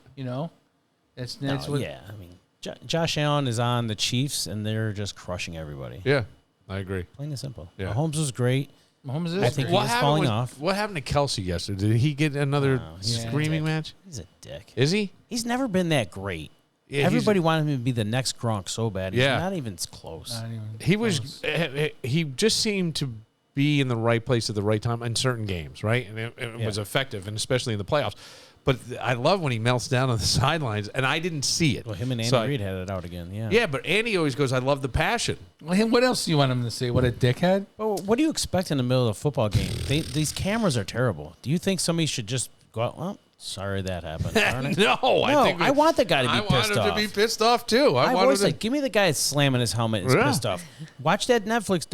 That's what. Yeah, I mean, Josh Allen is on the Chiefs, and they're just crushing everybody. Yeah, I agree. Plain and simple. Yeah. Mahomes was great. I think he's falling off. What happened to Kelsey yesterday? Did he get another screaming match? He's a dick. Is he? He's never been that great. Yeah, everybody wanted him to be the next Gronk so bad. He's not even close. He just seemed to be in the right place at the right time in certain games, right? And it was effective, and especially in the playoffs. But I love when he melts down on the sidelines, and I didn't see it. Well, him and Andy Reid had it out again, yeah. Yeah, but Andy always goes, I love the passion. Well, what else do you want him to say? What a dickhead? Well, what do you expect in the middle of a football game? These cameras are terrible. Do you think somebody should just go out, well, sorry that happened. I want the guy to be pissed off. I want him to be pissed off, too. I always say, give me the guy that's slamming his helmet and is pissed off. Watch that Netflix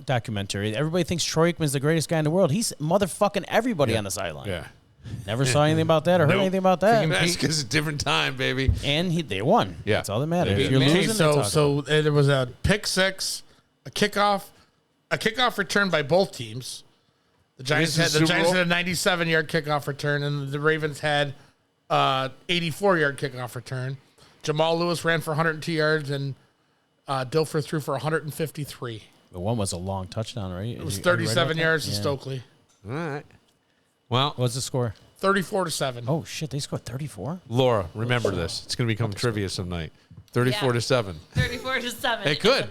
documentary. Everybody thinks Troy Aikman's the greatest guy in the world. He's motherfucking everybody on the sideline. Yeah. Never saw anything about that or heard anything about that. That's because it's a different time, baby. And they won. Yeah. That's all that matters. They If you're did. losing, So there was a pick six, a kickoff return by both teams. The Giants had a 97-yard kickoff return, and the Ravens had 84-yard kickoff return. Jamal Lewis ran for 102 yards, and Dilfer threw for 153. the one was a long touchdown, right? It was 37 yards to Stokely. All right. Well, What's the score? 34-7. Oh shit, they scored 34. Laura, remember this. It's going to become trivia some night. 34-7. 34-7. It could.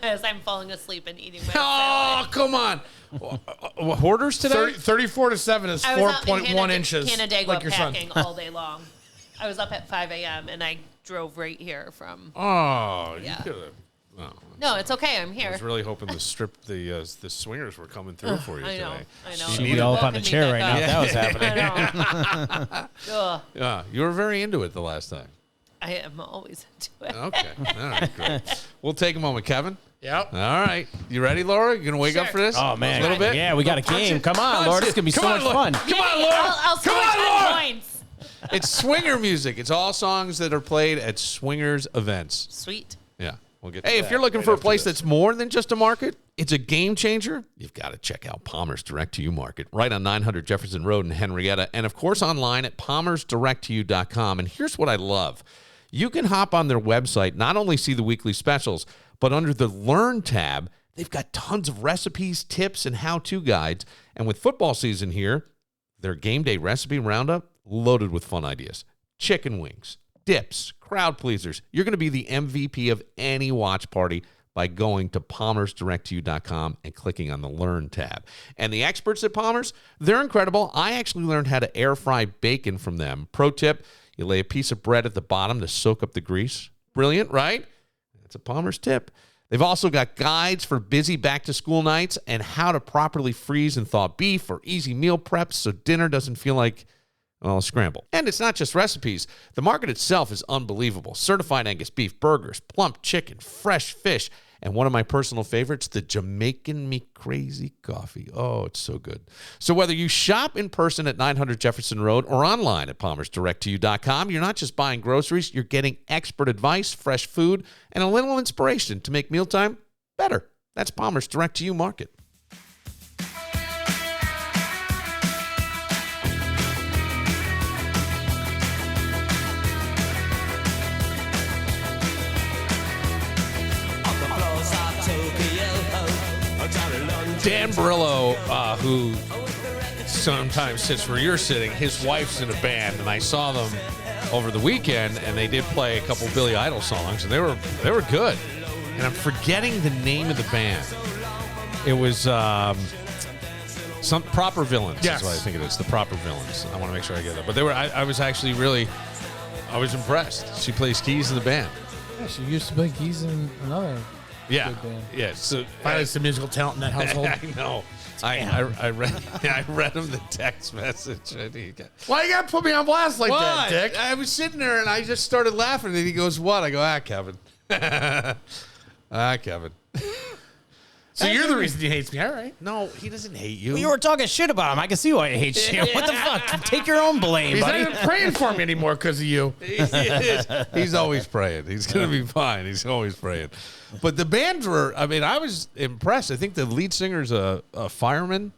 As I'm falling asleep and eating my Oh, come on. Hoarders today? 34-7 is I was out in 4.1 inches. Canandaigua like your son. packing all day long. I was up at 5 a.m. and I drove right here from. Oh, Yeah. you could have. Oh, No, it's okay. I'm I here. was really hoping the swingers were coming through for you I today. know. I know. She'd be all up on the chair right now if that was happening. I know. Ugh. Yeah, you were very into it the last time. I am always into it. Okay. All right, great. We'll take a moment, Kevin. Yep. All right. You ready, Laura? You going to wake up Sure. for this? Oh man, A little bit? Yeah, we got a game. Come on, Lord. It's gonna be so much fun. Come on, Laura. I'll Come score on, 10 Laura. points. It's swinger music. It's all songs that are played at swingers events. Sweet. Yeah. We'll get if you're looking for a place that's more than just a market, it's a game changer, you've got to check out Palmer's Direct to You Market right on 900 Jefferson Road in Henrietta, and of course online at palmersdirecttoyou.com. And here's what I love. You can hop on their website, not only see the weekly specials, but under the Learn tab, they've got tons of recipes, tips, and how-to guides. And with football season here, their game day recipe roundup loaded with fun ideas. Chicken wings, dips, crowd pleasers. You're going to be the MVP of any watch party by going to palmersdirecttoyou.com and clicking on the Learn tab. And the experts at Palmer's, they're incredible. I actually learned how to air fry bacon from them. Pro tip, you lay a piece of bread at the bottom to soak up the grease. Brilliant, right? That's a Palmer's tip. They've also got guides for busy back-to-school nights and how to properly freeze and thaw beef or easy meal preps so dinner doesn't feel like a scramble. And it's not just recipes. The market itself is unbelievable. Certified Angus beef, burgers, plump chicken, fresh fish, and one of my personal favorites, the Jamaican Me Crazy coffee. Oh, it's so good. So whether you shop in person at 900 Jefferson Road or online at palmersdirecttoyou.com, you're not just buying groceries, you're getting expert advice, fresh food, and a little inspiration to make mealtime better. That's Palmer's Direct to You Market. Dan Barillo, who sometimes sits where you're sitting, his wife's in a band, and I saw them over the weekend, and they did play a couple Billy Idol songs, and they were good. And I'm forgetting the name of the band. It was some Proper Villains. Yes. Is what I think it is. The Proper Villains. I want to make sure I get that. But they were. I was actually really. I was impressed. She plays keys in the band. Yeah, she used to play keys in another. Yeah. Good band. Yeah. So Finally, some musical talent in that household. I know. I read him the text message. And he got, Why you got to put me on blast like that, Dick? I was sitting there and I just started laughing. And he goes, "What?" I go, Kevin. Kevin. So you're the reason he hates me. All right. No, he doesn't hate you. You were talking shit about him. I can see why he hates you. What the fuck? Take your own blame, He's not buddy. even praying for me anymore because of you. He's always praying. He's going to be fine. He's always praying. But the bands were, I mean, I was impressed. I think the lead singer's a fireman.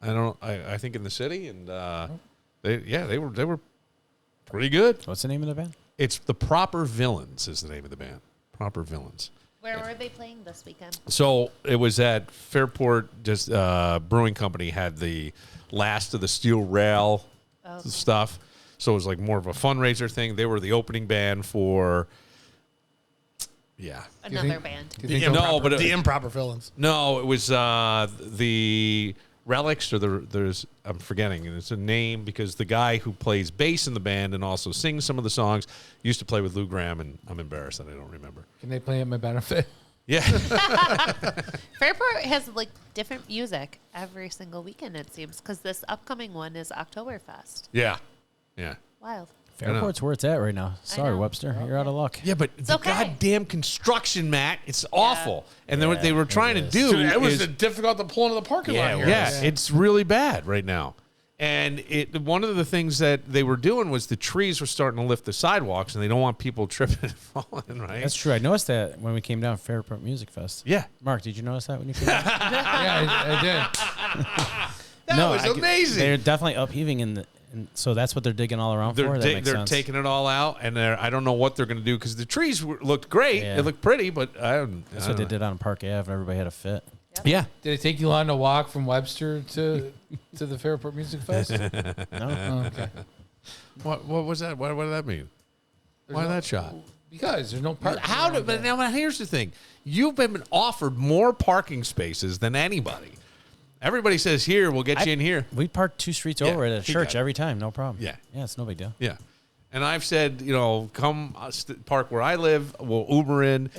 I think in the city. And they were pretty good. What's the name of the band? It's the Proper Villains is the name of the band. Proper Villains. Where were they playing this weekend? So it was at Fairport. Just Brewing Company had the last of the steel rail stuff. So it was like more of a fundraiser thing. They were the opening band for. Yeah. Another band. The improper villains. No, it was the Relics or I'm forgetting, and it's a name because the guy who plays bass in the band and also sings some of the songs used to play with Lou Gramm, and I'm embarrassed that I don't remember. Can they play at my benefit? Yeah. Fairport has like different music every single weekend, it seems, because this upcoming one is Oktoberfest. Yeah. Wild. Fairport's where it's at right now. Sorry, know. Webster. You're out of luck. Yeah, but the okay. goddamn construction, Matt, it's awful. And then what they were trying to do Dude, it was is difficult to pull into the parking lot here. Yeah, it's really bad right now. And one of the things that they were doing was the trees were starting to lift the sidewalks, and they don't want people tripping and falling, right? That's true. I noticed that when we came down to Fairport Music Fest. Yeah. Mark, did you notice that when you came down? Yeah, I did. That was amazing. They're definitely upheaving so that's what they're digging all around for. That makes they're sense. taking it all out, and I don't know what they're going to do because the trees looked great. Yeah. They looked pretty, but That's what they did on Park Ave. Everybody had a fit. Yeah. Did it take you long to walk from Webster to the Fairport Music Fest? No. Oh, okay. What was that? What did that mean? Why that shot? Because there's no parking. But now here's the thing: you've been offered more parking spaces than anybody. Everybody says, "Here, we'll get you in here." We park 2 streets over at a church every time, no problem. Yeah. Yeah, it's no big deal. Yeah. And I've said, come park where I live. We'll Uber in.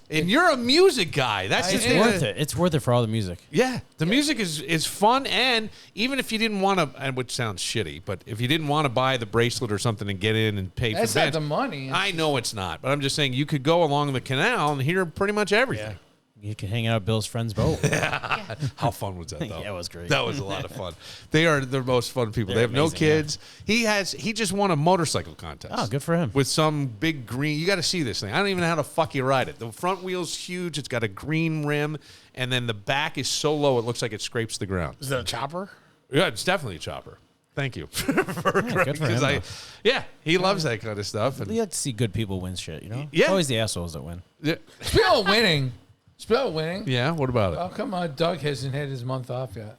And you're a music guy. That's just It's worth it. It's worth it for all the music. Yeah, the music is fun, and even if you didn't want to, which sounds shitty, but if you didn't want to buy the bracelet or something and get in and pay That's for not bands, the money. I know it's not, but I'm just saying you could go along the canal and hear pretty much everything. You can hang out at Bill's friend's boat. How fun was that, though? Yeah, it was great. That was a lot of fun. They are the most fun people. They They're have no amazing, kids. He just won a motorcycle contest. Oh, good for him. With some big green. You got to see this thing. I don't even know how to fuck you ride it. The front wheel's huge. It's got a green rim, and then the back is so low it looks like it scrapes the ground. Is that a chopper? Yeah, it's definitely a chopper. Thank you. Good for him, he loves that kind of stuff. And You like to see good people win shit, Yeah. It's always the assholes that win. Speaking of winning. Yeah, what about it? Oh, come on. Doug hasn't had his month off yet.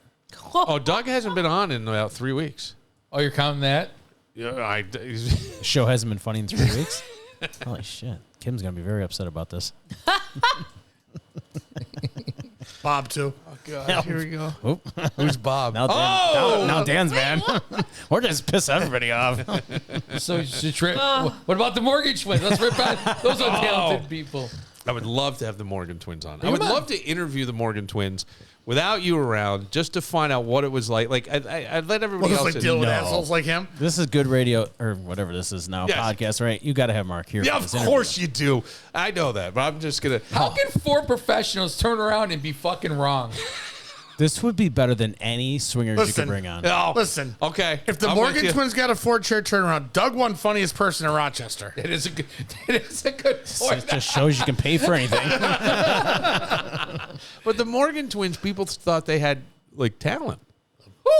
Oh, Doug hasn't been on in about 3 weeks. Oh, you're counting that? Yeah, The show hasn't been funny in 3 weeks. Holy shit. Kim's going to be very upset about this. Bob, too. Oh, God. Here we go. Oop. Who's Bob? Now, now Dan's mad. We're just piss everybody off. So, what about the mortgage twins? Let's rip out. Those are talented people. I would love to have the Morgan twins on. I would love to interview the Morgan twins without you around just to find out what it was like. Like, I'd let everybody else in. Deal with assholes like him? This is good radio, or whatever this is now, podcast, right? You got to have Mark here. Yeah, of course you do. I know that, but I'm just going to. How can 4 professionals turn around and be fucking wrong? This would be better than any swingers you could bring on. Oh, Listen. Okay. If the Morgan twins got a 4-chair turnaround, Doug won funniest person in Rochester. It is a good point. It just shows you can pay for anything. But the Morgan twins, people thought they had, like, talent.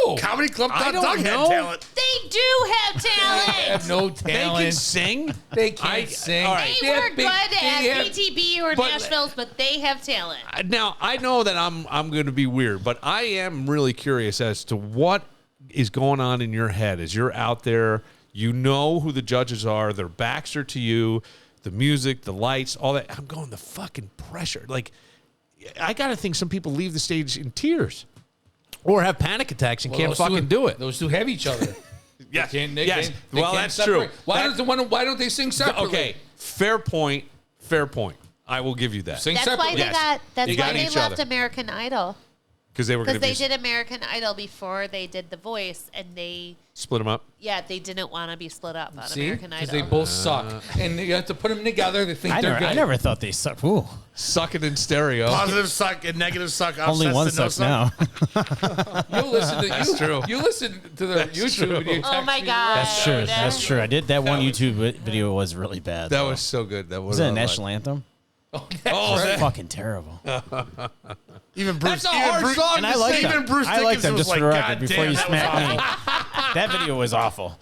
Who? Comedy Club thought I don't Doug know. had talent. They do have They talent. have no They talent. can sing. They can't sing. all right. They have were big- good they at have- BTB or but- Nashville's, but they have talent. Now, I know that I'm going to be weird, but I am really curious as to what is going on in your head as you're out there. You know who the judges are. Their backs are to you. The music, the lights, all that. I'm going, the fucking pressure. Like, I got to think some people leave the stage in tears or have panic attacks and can't fucking do it. Those two have each other. Yes. They Yes. they Well, can't that's separate. true. Why don't they sing separately? Okay. Fair point. Fair point. I will give you that. Sing That's why separately. they Yes. got. That's You why got they each left other. American Idol. Because they were going Because to they be did American Idol before they did The Voice, and they split them up. they didn't want to be split up on See? American Because Idol. they both suck. And you have to put them together. They think they're good. I never thought they sucked. Ooh. Sucking in stereo. Positive suck and negative suck. Only offsets one to no sucks suck. now. You listen to That's true. You listen to the YouTube true. video. Oh text my me. God. That's true. That's true. I did that one YouTube video was really bad. That though. was so good. That Was that a national anthem? Oh, It was that- fucking terrible. Even Bruce. That's a even hard Bruce, song And I to like sing. them. Even Bruce I like them Dickinson just was for the like, record "God before damn, you that smack was me. awful." That video was awful.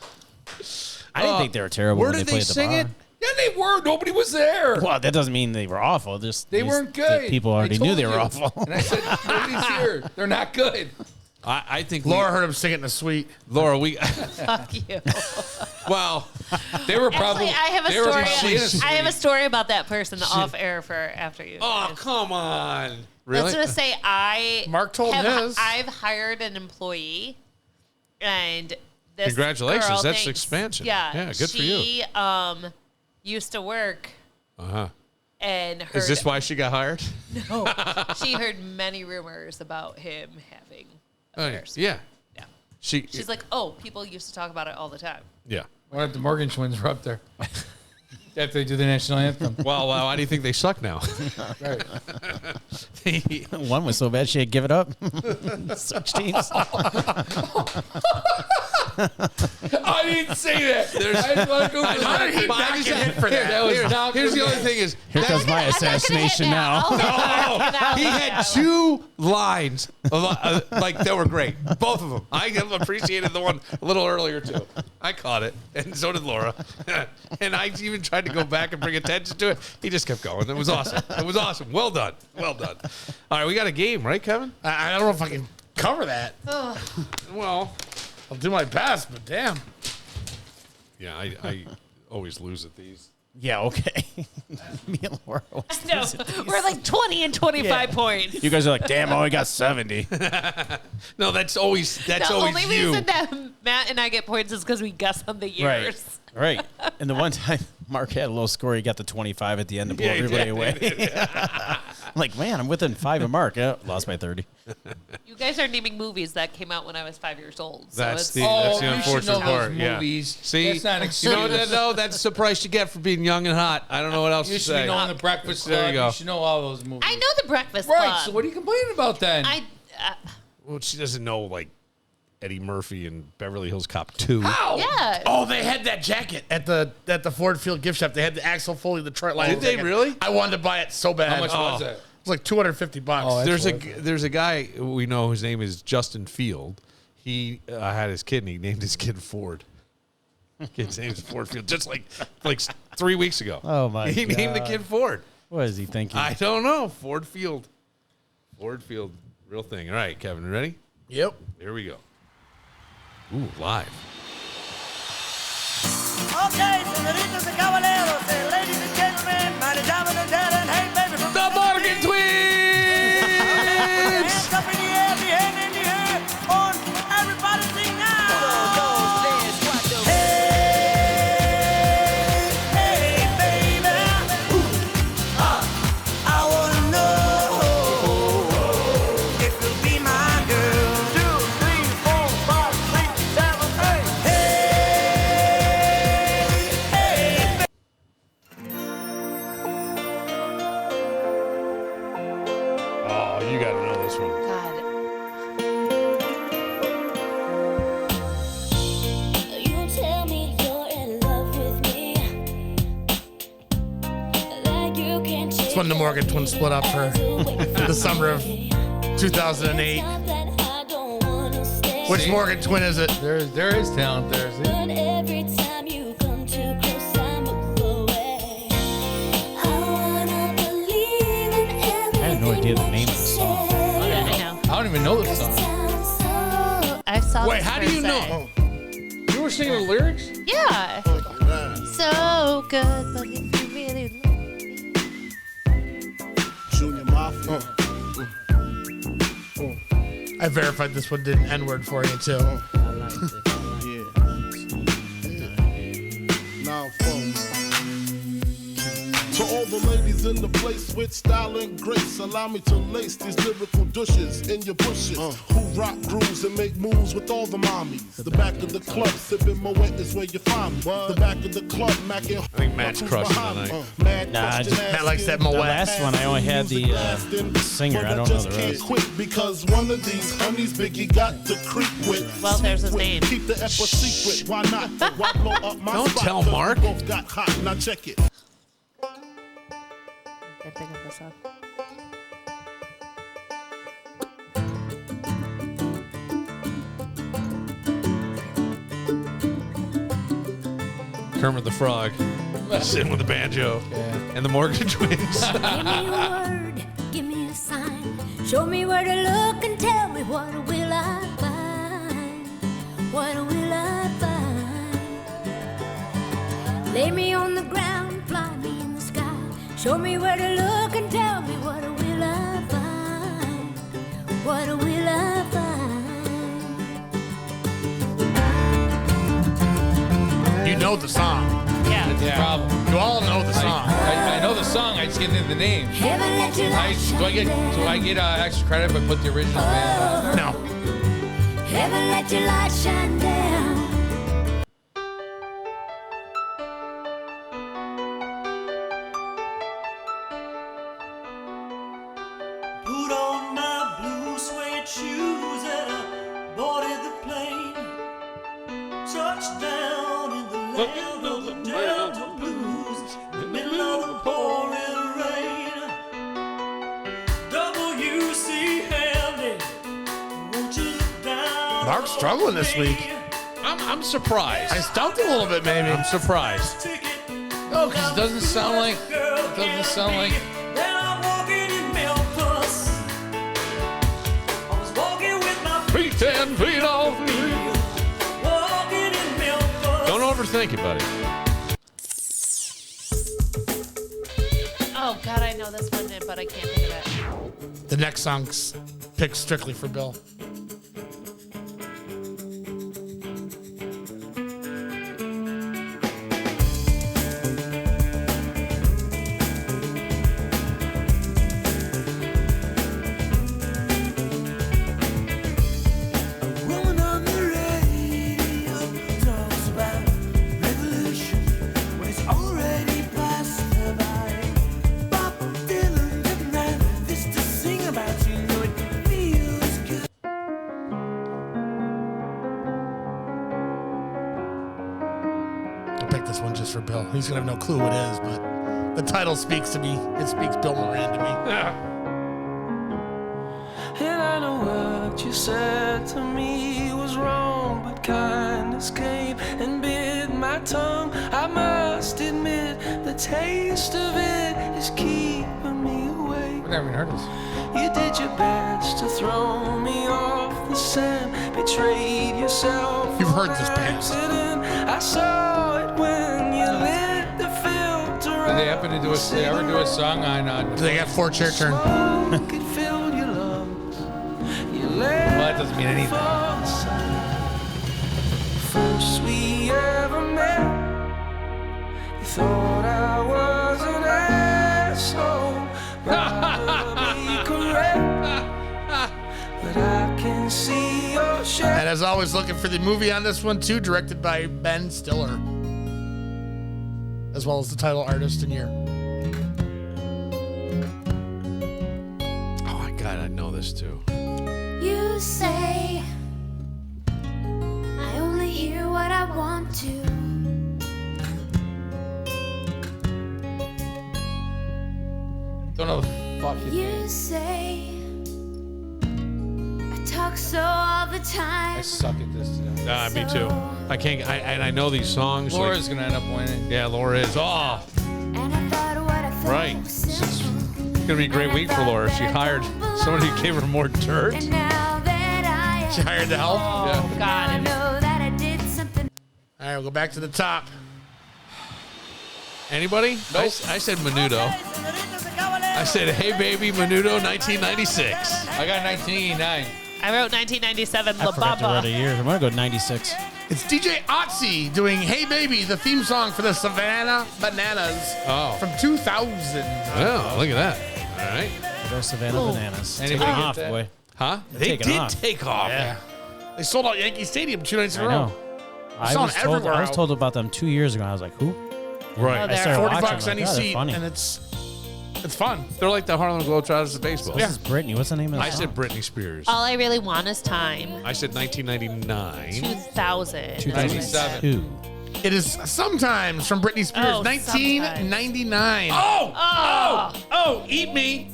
I didn't think they were terrible Where when did they they played the sing bar. it? Yeah, they were. Nobody was there. Well, that doesn't mean they were awful. Just They these- weren't the good. People I already knew told they were you. awful. And I said, nobody's here. They're not good. I think Laura heard him sing it in a suite. Laura, we Fuck you. well, They were probably. Actually, I have a they were story. probably in a I have a story about that person off air for after you. oh come on, Let's really? just say Mark told his. I've hired an employee, and this Congratulations, girl that's thinks- expansion. Yeah, Yeah, good for you. She used to work Uh-huh. and heard, Is this why she got hired? she heard many rumors about him having affairs. Yeah. Yeah. She's like, oh, people used to talk about it all the time. yeah. What if the Morgan twins were up there? After they do the national anthem. Well, why do you think they suck now? Right. One was so bad she had to give it up. Switch teams. I didn't say that. How did he not get hit for that? Here's the other thing is, Here comes my assassination now. he had 2 lines like that were great. Both of them. I appreciated the one a little earlier too. I caught it, and so did Laura. And I even tried to go back and bring attention to it. He just kept going. It was awesome. It was awesome. Well done. Well done. All right, we got a game, right, Kevin? I don't know if I can cover that. Well, I'll do my best, but damn. yeah, I always lose at these. Yeah, okay. Me and Laura. No, we're like 20 and 25 points. You guys are like, damn, I only got 70. No, that's always The only you. reason that Matt and I get points is because we guess on the years. Right. And the one time Mark had a low score, he got the 25 at the end to blow everybody away. I'm like, man, I'm within 5 of Mark. Yeah, lost by 30. You guys are naming movies that came out when I was 5 years old. So That's it's, the you should unfortunate know part. those Yeah. movies. See, That's not an you excuse. know, that's the price you get for being young and hot. I don't know what else You to should say. be knowing the Breakfast Club. There you go. You should know all those movies. I know the Breakfast Right. Club. So what are you complaining about then? Well, she doesn't know like Eddie Murphy and Beverly Hills Cop 2. Yeah. Oh, they had that jacket at the Ford Field gift shop. They had the Axel Foley Detroit Lions. Did they jacket. really? I wanted to buy it so bad. How much was it? It was like $250. Oh, There's a guy we know. His name is Justin Field. He had his kid, and he named his kid Ford. Kid's name is Ford Field, just like 3 weeks ago. Oh, my He named the God. kid Ford. What is he thinking? I don't know. Ford Field. Ford Field, real thing. All right, Kevin, ready? Yep. Here we go. Ooh, live. Okay, senoritas and caballeros, and ladies and gentlemen, my damas and herren, hey baby from The Morgan Twins! hands up in the air, the hand in the air, on everybody sing now. Hey, hey baby, I wanna know if you'll be my girl. 2, 3, 4, 5, 6, 7, 8. Hey. Oh, you got to know this one. God. You tell me you're in love with me. Like you can't It's when the Morgan twins split up for the summer of 2008. Which Morgan twin is it? There is talent there. See? But every time you come too close, I move away. I wanna believe in everything. I had no idea the name of the song. I know. I don't even know this song. I saw Wait, this how do you person. know? You were singing the lyrics? Yeah. So good, but if you really love me. Junior Mafia. I verified this one did an N-word for you, too. Yeah. Now, folks. To all the ladies in the place with style and grace, allow me to lace these lyrical douches in your bushes who rock grooves and make moves with all the mommies. The back of the club, sipping Moet is where you find me. The back of the club, macking. I think Matt's crushing tonight. Nah, Matt likes that The Moet. last one, I only had the singer. I don't know the rest. Quit because one of these honeys Biggie got to creep with. Well, there's his Sleep name. with. Keep the ep a secret. Why not? Why blow up my Don't spot? tell 'Cause we Mark. Both got hot. Now check it. I think of this song. Kermit the Frog sitting with the banjo and the Morgan Twins. Give me a word, give me a sign. Show me where to look and tell me what will I find. What will I find? Lay me on the ground, fly me in the sky. Show me where to look and tell me what will I find. What will I find? You know the song. Yeah. That's the problem. You all know the song. I know the song. I just can't think of the name. Heaven let your light shine Do I get extra credit if I put the original band on? No. Heaven let your light shine down. Put on my blue suede shoes and I boarded the plane. Mark's struggling this week. I'm surprised. I stumped a little bit, maybe. I'm surprised. No, because it doesn't sound like. Feet 10 feet off. Don't overthink it, buddy. Oh, God, I know this one, but I can't think of it. The next song's picked strictly for Bill. For Bill. He's going to have no clue who it is, but the title speaks to me. It speaks Bill Moran to me. Yeah. And I know what you said to me was wrong, but kindness came and bit my tongue. I must admit, the taste of it is keeping me awake. I've never even heard this. You did your best to throw me off the scent, betrayed yourself. You've heard this band. I saw it when you lit the filter. Did they happen to do a? Did they ever do a song on? They got 4 chair turn. It filled your lungs. You Well, that doesn't mean anything. First we ever met, you thought I was an asshole. Probably correct, but I can see your shadow. And as always, looking for the movie on this one too, directed by Ben Stiller, as well as the title artist and year. Oh my God, I know this too. You say I only hear what I want to. Don't know the fuck you You say I talk so all the time. I suck at this today. Nah, me too. I can't. I know these songs. Laura's gonna end up winning. Yeah, Laura is. Oh, And I thought what I felt right. was simple. It's gonna be a great week for Laura. She hired somebody who gave her more dirt. And now that I She hired the help. Oh, God. I know that I did something. All right, we'll go back to the top. Anybody? Nope. I said Menudo. I said, hey baby, Menudo, 1996. I got 1989. I wrote 1997 I La forgot to write a Bamba. year. I'm gonna go 96. It's DJ Otzi doing "Hey Baby," the theme song for the Savannah Bananas from 2000. Oh, look at that. All right. Go Savannah Bananas. Anybody Taking get off, that? boy. Huh? They're They taking did off. take off. Yeah, they sold out Yankee Stadium 2 nights in I a row. know. I selling was told. everywhere I was out. told about them 2 years ago. I was like, who? Right. Oh, I they're started 40 watching. bucks I'm any like, oh, they're seat, funny. and it's fun. They're like the Harlem Globetrotters of baseball. This is Britney. What's the name of the I song? said Britney Spears. All I really want is time. I said 1999. 2000. 97. It is sometimes from Britney Spears, Oh, 1999. Oh, eat me.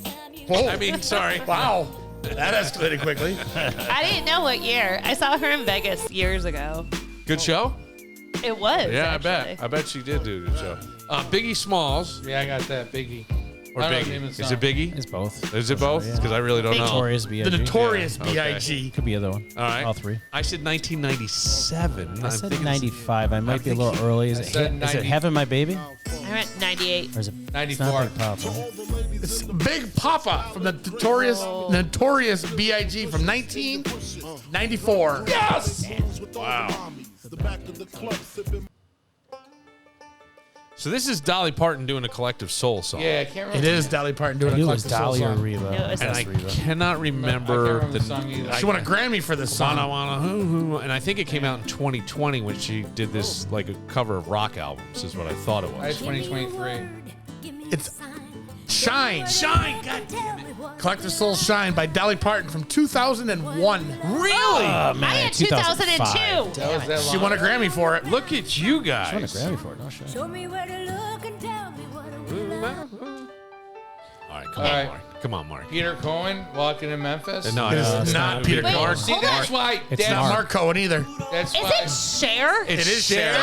Whoa. I mean, sorry. Wow, that escalated quickly. I didn't know what year. I saw her in Vegas years ago. Good show? It was. Yeah, actually. I bet she did do a good show. Biggie Smalls Yeah, I got that Biggie. or I don't know the name Biggie? of the Is song. it Biggie? It's both. Is it both? Yeah. Because I really don't know. Notorious The B.I.G. Notorious Yeah, okay. B.I.G. Could be the other one. All right. All three. I said 1997. I said 95. I might be a little early. Is it, said is it 90. Heaven, My Baby? I went 98. Or is it 94. It's not Big Papa. It's Big Papa from the Notorious B.I.G. from 1994. Yes! Wow. So this is Dolly Parton doing a collective soul song. Yeah, I can't remember. It is Dolly Parton doing I a knew it was collective soul Dolly or song. Reba. No, it's And That's I Reba. cannot remember the song either. She won a Grammy for this song. Wanna, hoo, and I think it came out in 2020 when she did this like a cover of rock albums is what I thought it I had was. 2023. It's Shine. God damn it. Collective Soul Shine by Dolly Parton from 2001. Really? Oh, man, I had 2005. 2002. That was that She long won a ago. Grammy for it. Look at you She won a guys. Grammy for it. No shit. Show me where to look and tell me what I will. All right, come All on, right. Mark. Come on, Mark. Peter Cohen walking in Memphis. No, It is it's not Peter Wait, Cohen. See, hold that's on. why. It's Not Mark Cohen either. That's Is why. it Cher? It is Cher.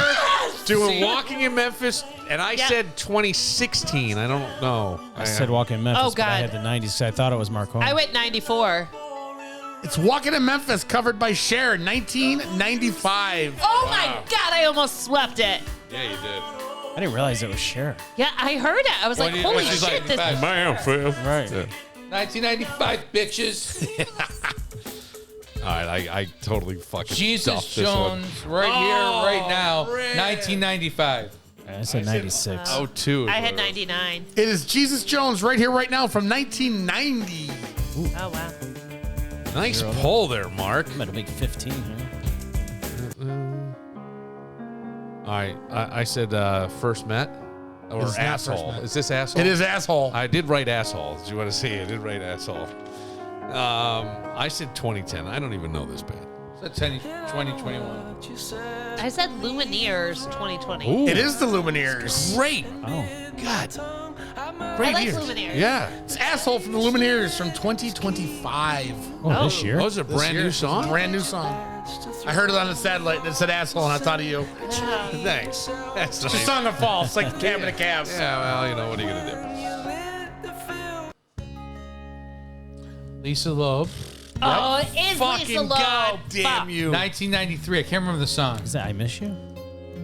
Doing See? Walking in Memphis, and I Yeah. said 2016. I don't know. I said walking in Memphis, Oh, but I God. had the 90s, so I thought it was Mark Cohen. I went 94. It's Walking in Memphis, covered by Cher, 1995. Oh my God! I almost swept it. Yeah, you did. I didn't realize it was Cher. Yeah, I heard it. I was like, When "Holy she's shit!" like, This Memphis. Right. 1995, bitches. All right, I totally fucking Jesus duffed this one. Jones, right here, right now. Red. 1995. I said 96. Oh, two. I had 99. It is Jesus Jones right here, right now, from 1990. Oh wow. Nice pull there, Mark. I'm at a big 15. Huh? All right, I said first met or It's not asshole. First Met. Is this asshole? It is asshole. I did write asshole. Did you want to see? I did write asshole. I said 2010. I don't even know this band. That's 2021. I said Lumineers 2020. Ooh, It is the Lumineers. great. Oh. God, I great like years. Lumineers. Yeah. It's asshole from the Lumineers from 2025. Oh, this year? That was a brand new song. Brand new song. I heard it on the satellite and it said asshole, and I thought of you. Thanks. That's It's a nice. song of false, like the Cabin of Calves. Yeah, well, you know, what are you going to Lisa Loeb, Oh, it is Fucking Lisa Loeb. goddamn you. 1993. I can't remember the song. Is that I Miss You?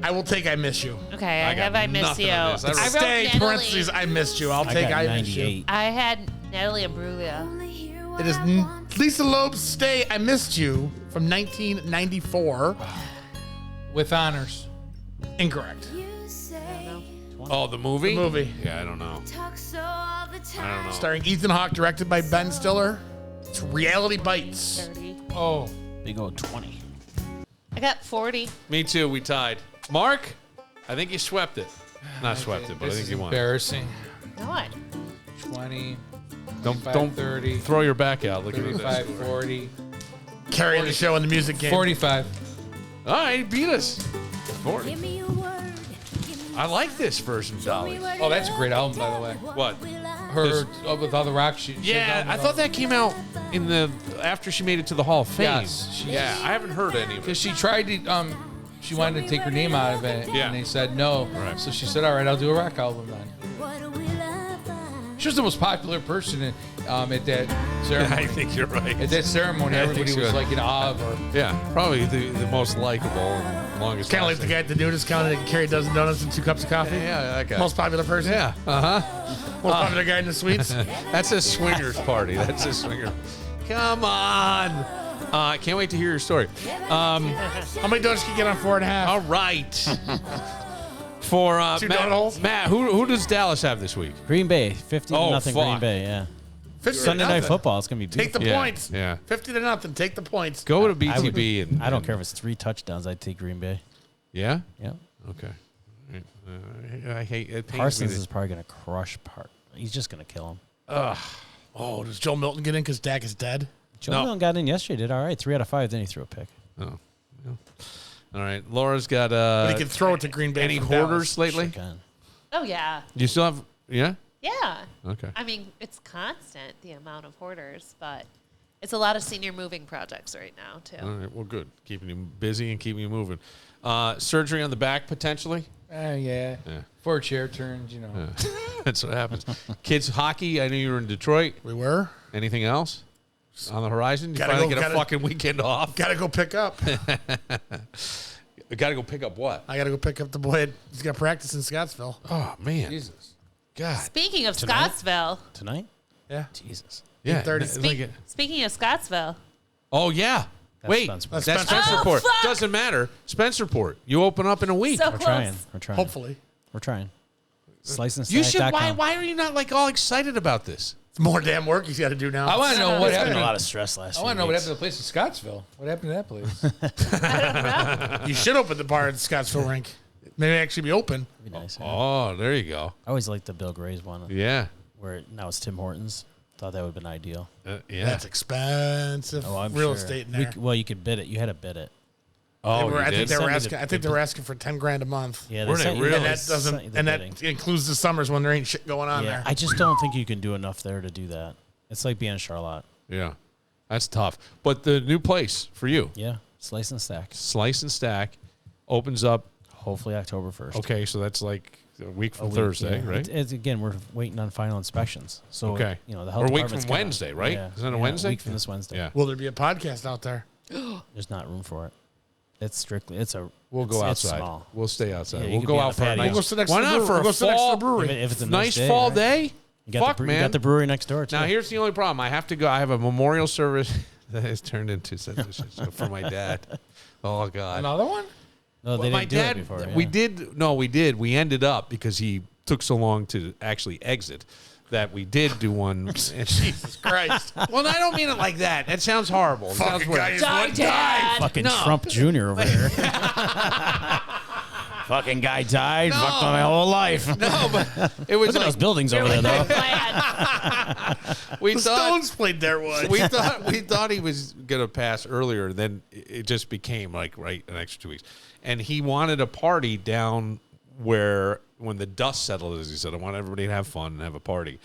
I will take I Miss You. Okay, I I got have I Miss nothing You. on this. I I wrote wrote Stay, Natalie. parentheses, I missed you. I'll I take got I Miss You. 98. I had Natalie Imbruglia. It is Lisa Loeb's Stay, I Missed You from 1994. With honors. Incorrect. Oh, the movie? The movie. Yeah, I don't know. I don't know. Starring Ethan Hawke, directed by Ben Stiller. It's Reality Bites. 30. Oh, Big old 20. I got 40. Me too. We tied. Mark, I think you swept it. Not swept it, but I this think is you won. embarrassing. What? 20, Don't 30, throw your back out. Look at 35, this. 40, Carrying the show in the music game. 45. All right, he beat us. 40. Give me a word. I like this version, Dolly. Oh, that's a great album, by the way. What? Her with all the rock shit. Yeah, I thought that came out in the after she made it to the Hall of Fame. Yes, Yeah, I haven't heard any of because it. she tried to she wanted to take her name out of it, Yeah. and they said no. Right. So she said, "All right, I'll do a rock album then." She was the most popular person at that ceremony. I think you're right. At that ceremony, I think everybody so. was like in awe of her. Yeah, probably the most likable and longest. Kind of like the guy at the nudist counter that can carry a dozen donuts and 2 cups of coffee. Yeah, that guy. Most popular person. Yeah, uh-huh. Most popular guy in the suites. That's a swingers party. That's a swinger. Come on. I can't wait to hear your story. How many donuts can you get on 4.5? All right. For 2 donut holes? Matt, who does Dallas have this week? Green Bay, 50 Oh, nothing fuck. Green Bay, yeah. 50 to Sunday Night nothing. Football, it's going to be Take beautiful. the Yeah, points. yeah. 50 to nothing. Take the points. Go to I would- BTB and I don't care if it's 3 touchdowns. I'd take Green Bay. Yeah. Yeah. Okay. I hate it. pains Parsons me to- is probably going to crush Part. He's just going to kill him. Oh, does Joe Milton get in because Dak is dead? Joe No. Milton got in yesterday, did all right. 3 out of 5, then he threw a pick. Oh. Yeah. All right. Laura's got But he can throw it to Green Bay. any from hoarders Dallas. lately? Sure can. Oh, yeah. You still have? Yeah. Yeah. Okay. I mean, it's constant, the amount of hoarders, but it's a lot of senior moving projects right now, too. All right. Well, good. Keeping you busy and keeping you moving. Surgery on the back potentially. Yeah. Yeah. 4 chair turns, you know. That's what happens. Kids hockey. I knew you were in Detroit. We were. Anything else on the horizon? You Gotta finally go- get a gotta- fucking weekend off. Got to go pick up. Got to go pick up what? I got to go pick up the boy. He's got practice in Scottsville. Oh man. Jesus. God. Speaking of Tonight? Scottsville, Tonight? Yeah. Jesus. Yeah. 8:30. like speaking of Scottsville, oh yeah. That's Wait. Spencerport. That's That's Spencerport. Oh, fuck. Doesn't matter. Spencerport. You open up in a week. so We're close. trying. We're trying. Hopefully. We're trying. Slice and You should. stack.com. Why are you not like all excited about this? It's more damn work he's got to do now. I want to know what It's been happened. a lot of stress last I few want to know what weeks. happened to the place in Scottsville. What happened to that place? You should open the bar at the Scottsville rink. Maybe actually be open. Be nice, yeah. Oh, there you go. I always liked the Bill Gray's one, Yeah. where now it's Tim Hortons. Thought that would have been ideal. Yeah. That's expensive Oh, I'm real sure. estate in We there. well, you could bid it. You had to bid it. oh, I think they Send were me the- asking. I think they were asking for $10,000 a month. Yeah, Were they sent you- really? And they that sent you doesn't. the And bidding. that includes the summers when there ain't shit going on Yeah, there. I just don't think you can do enough there to do that. It's like being in Charlotte. Yeah, that's tough. But the new place for you, Yeah, Slice and Stack. Slice and Stack, opens up. Hopefully October 1st. Okay, so that's like a week from Thursday, yeah. right? It's again, we're waiting on final inspections. So Okay. the health Or a week department's from gonna- Wednesday, right? Yeah, Isn't it a yeah, Wednesday? A week from this Wednesday. Yeah. Will there be a podcast out there? There's not room for it. It's strictly. We'll go it's outside. small. We'll stay outside. Yeah, you we'll could go be on out the for a patio. nice. We'll go sit next Why to the not brewery. for We'll a go sit next to fall? the brewery. If it's a nice day, fall right? day. You got Fuck, the, man. You got the brewery next door too. Now here's the only problem. I have to go. I have a memorial service that has turned into such a shit show for my dad. Oh God. Another one? No, they my didn't do dad. it before. We yeah. did. No, we did. We ended up because he took so long to actually exit that we did do one. Jesus Christ. Well, I don't mean it like that. That sounds horrible. It sounds Fucking weird. guy is Die, one Dad. Fucking No. Trump Jr. over here. Fucking guy died. No. Fucked my whole life. No, but it was Look at like those buildings over there, though. we The thought. Stones played there once. We thought he was gonna pass earlier. Then it just became like an extra 2 weeks, and he wanted a party down where when the dust settled, as he said, I want everybody to have fun and have a party,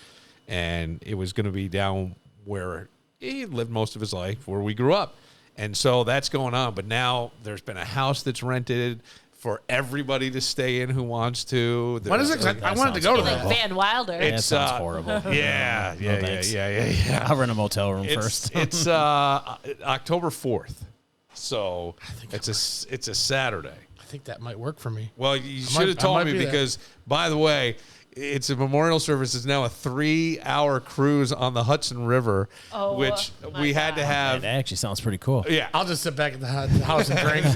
and it was going to be down where he lived most of his life, where we grew up, and so that's going on. But now there's been a house that's rented for everybody to stay in who wants to. When is it? 'Cause I wanted to go to Like that. Van Wilder. That It's sounds horrible. Yeah, No, thanks. yeah. I'll rent a motel room first. It's October 4th, so it's a Saturday. I think that might work for me. Well, you might- should have I told might me be there. because, by the way, it's a memorial service. It's now a 3-hour cruise on the Hudson River, Oh, which my we had to God. have. That actually sounds pretty cool. Yeah, I'll just sit back at the house and drink.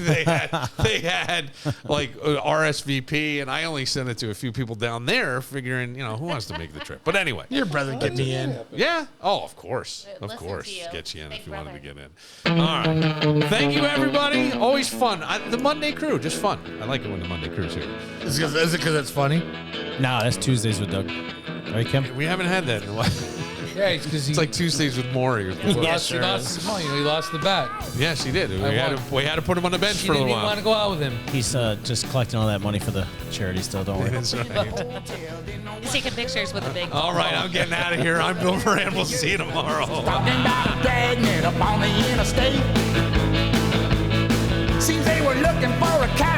they had like RSVP, and I only sent it to a few people down there, figuring who wants to make the trip. But anyway, Your brother get me in. yeah. Oh, of course. Of Listen course. to you. Get you in Big if you wanted to brother. get in. All right. Thank you, everybody. Always fun. The Monday crew, just fun. I like it when the Monday crew's here. Is it because it's funny? No, that's Tuesdays with Doug. Right, Kim? We haven't had that in a while. Yeah, it's because It's like Tuesdays with Maury. he lost his money. He lost the bet. Yes, he did. won. We had to put him on the bench She for a didn't little even want to while. go out with him. He's just collecting all that money for the charity still, don't worry. That's right. He's taking pictures with a big. All right, I'm getting out of here. I'm Bill Moran. We'll see you tomorrow. Talking about dragging it up on the interstate. Seems they were looking for a cow.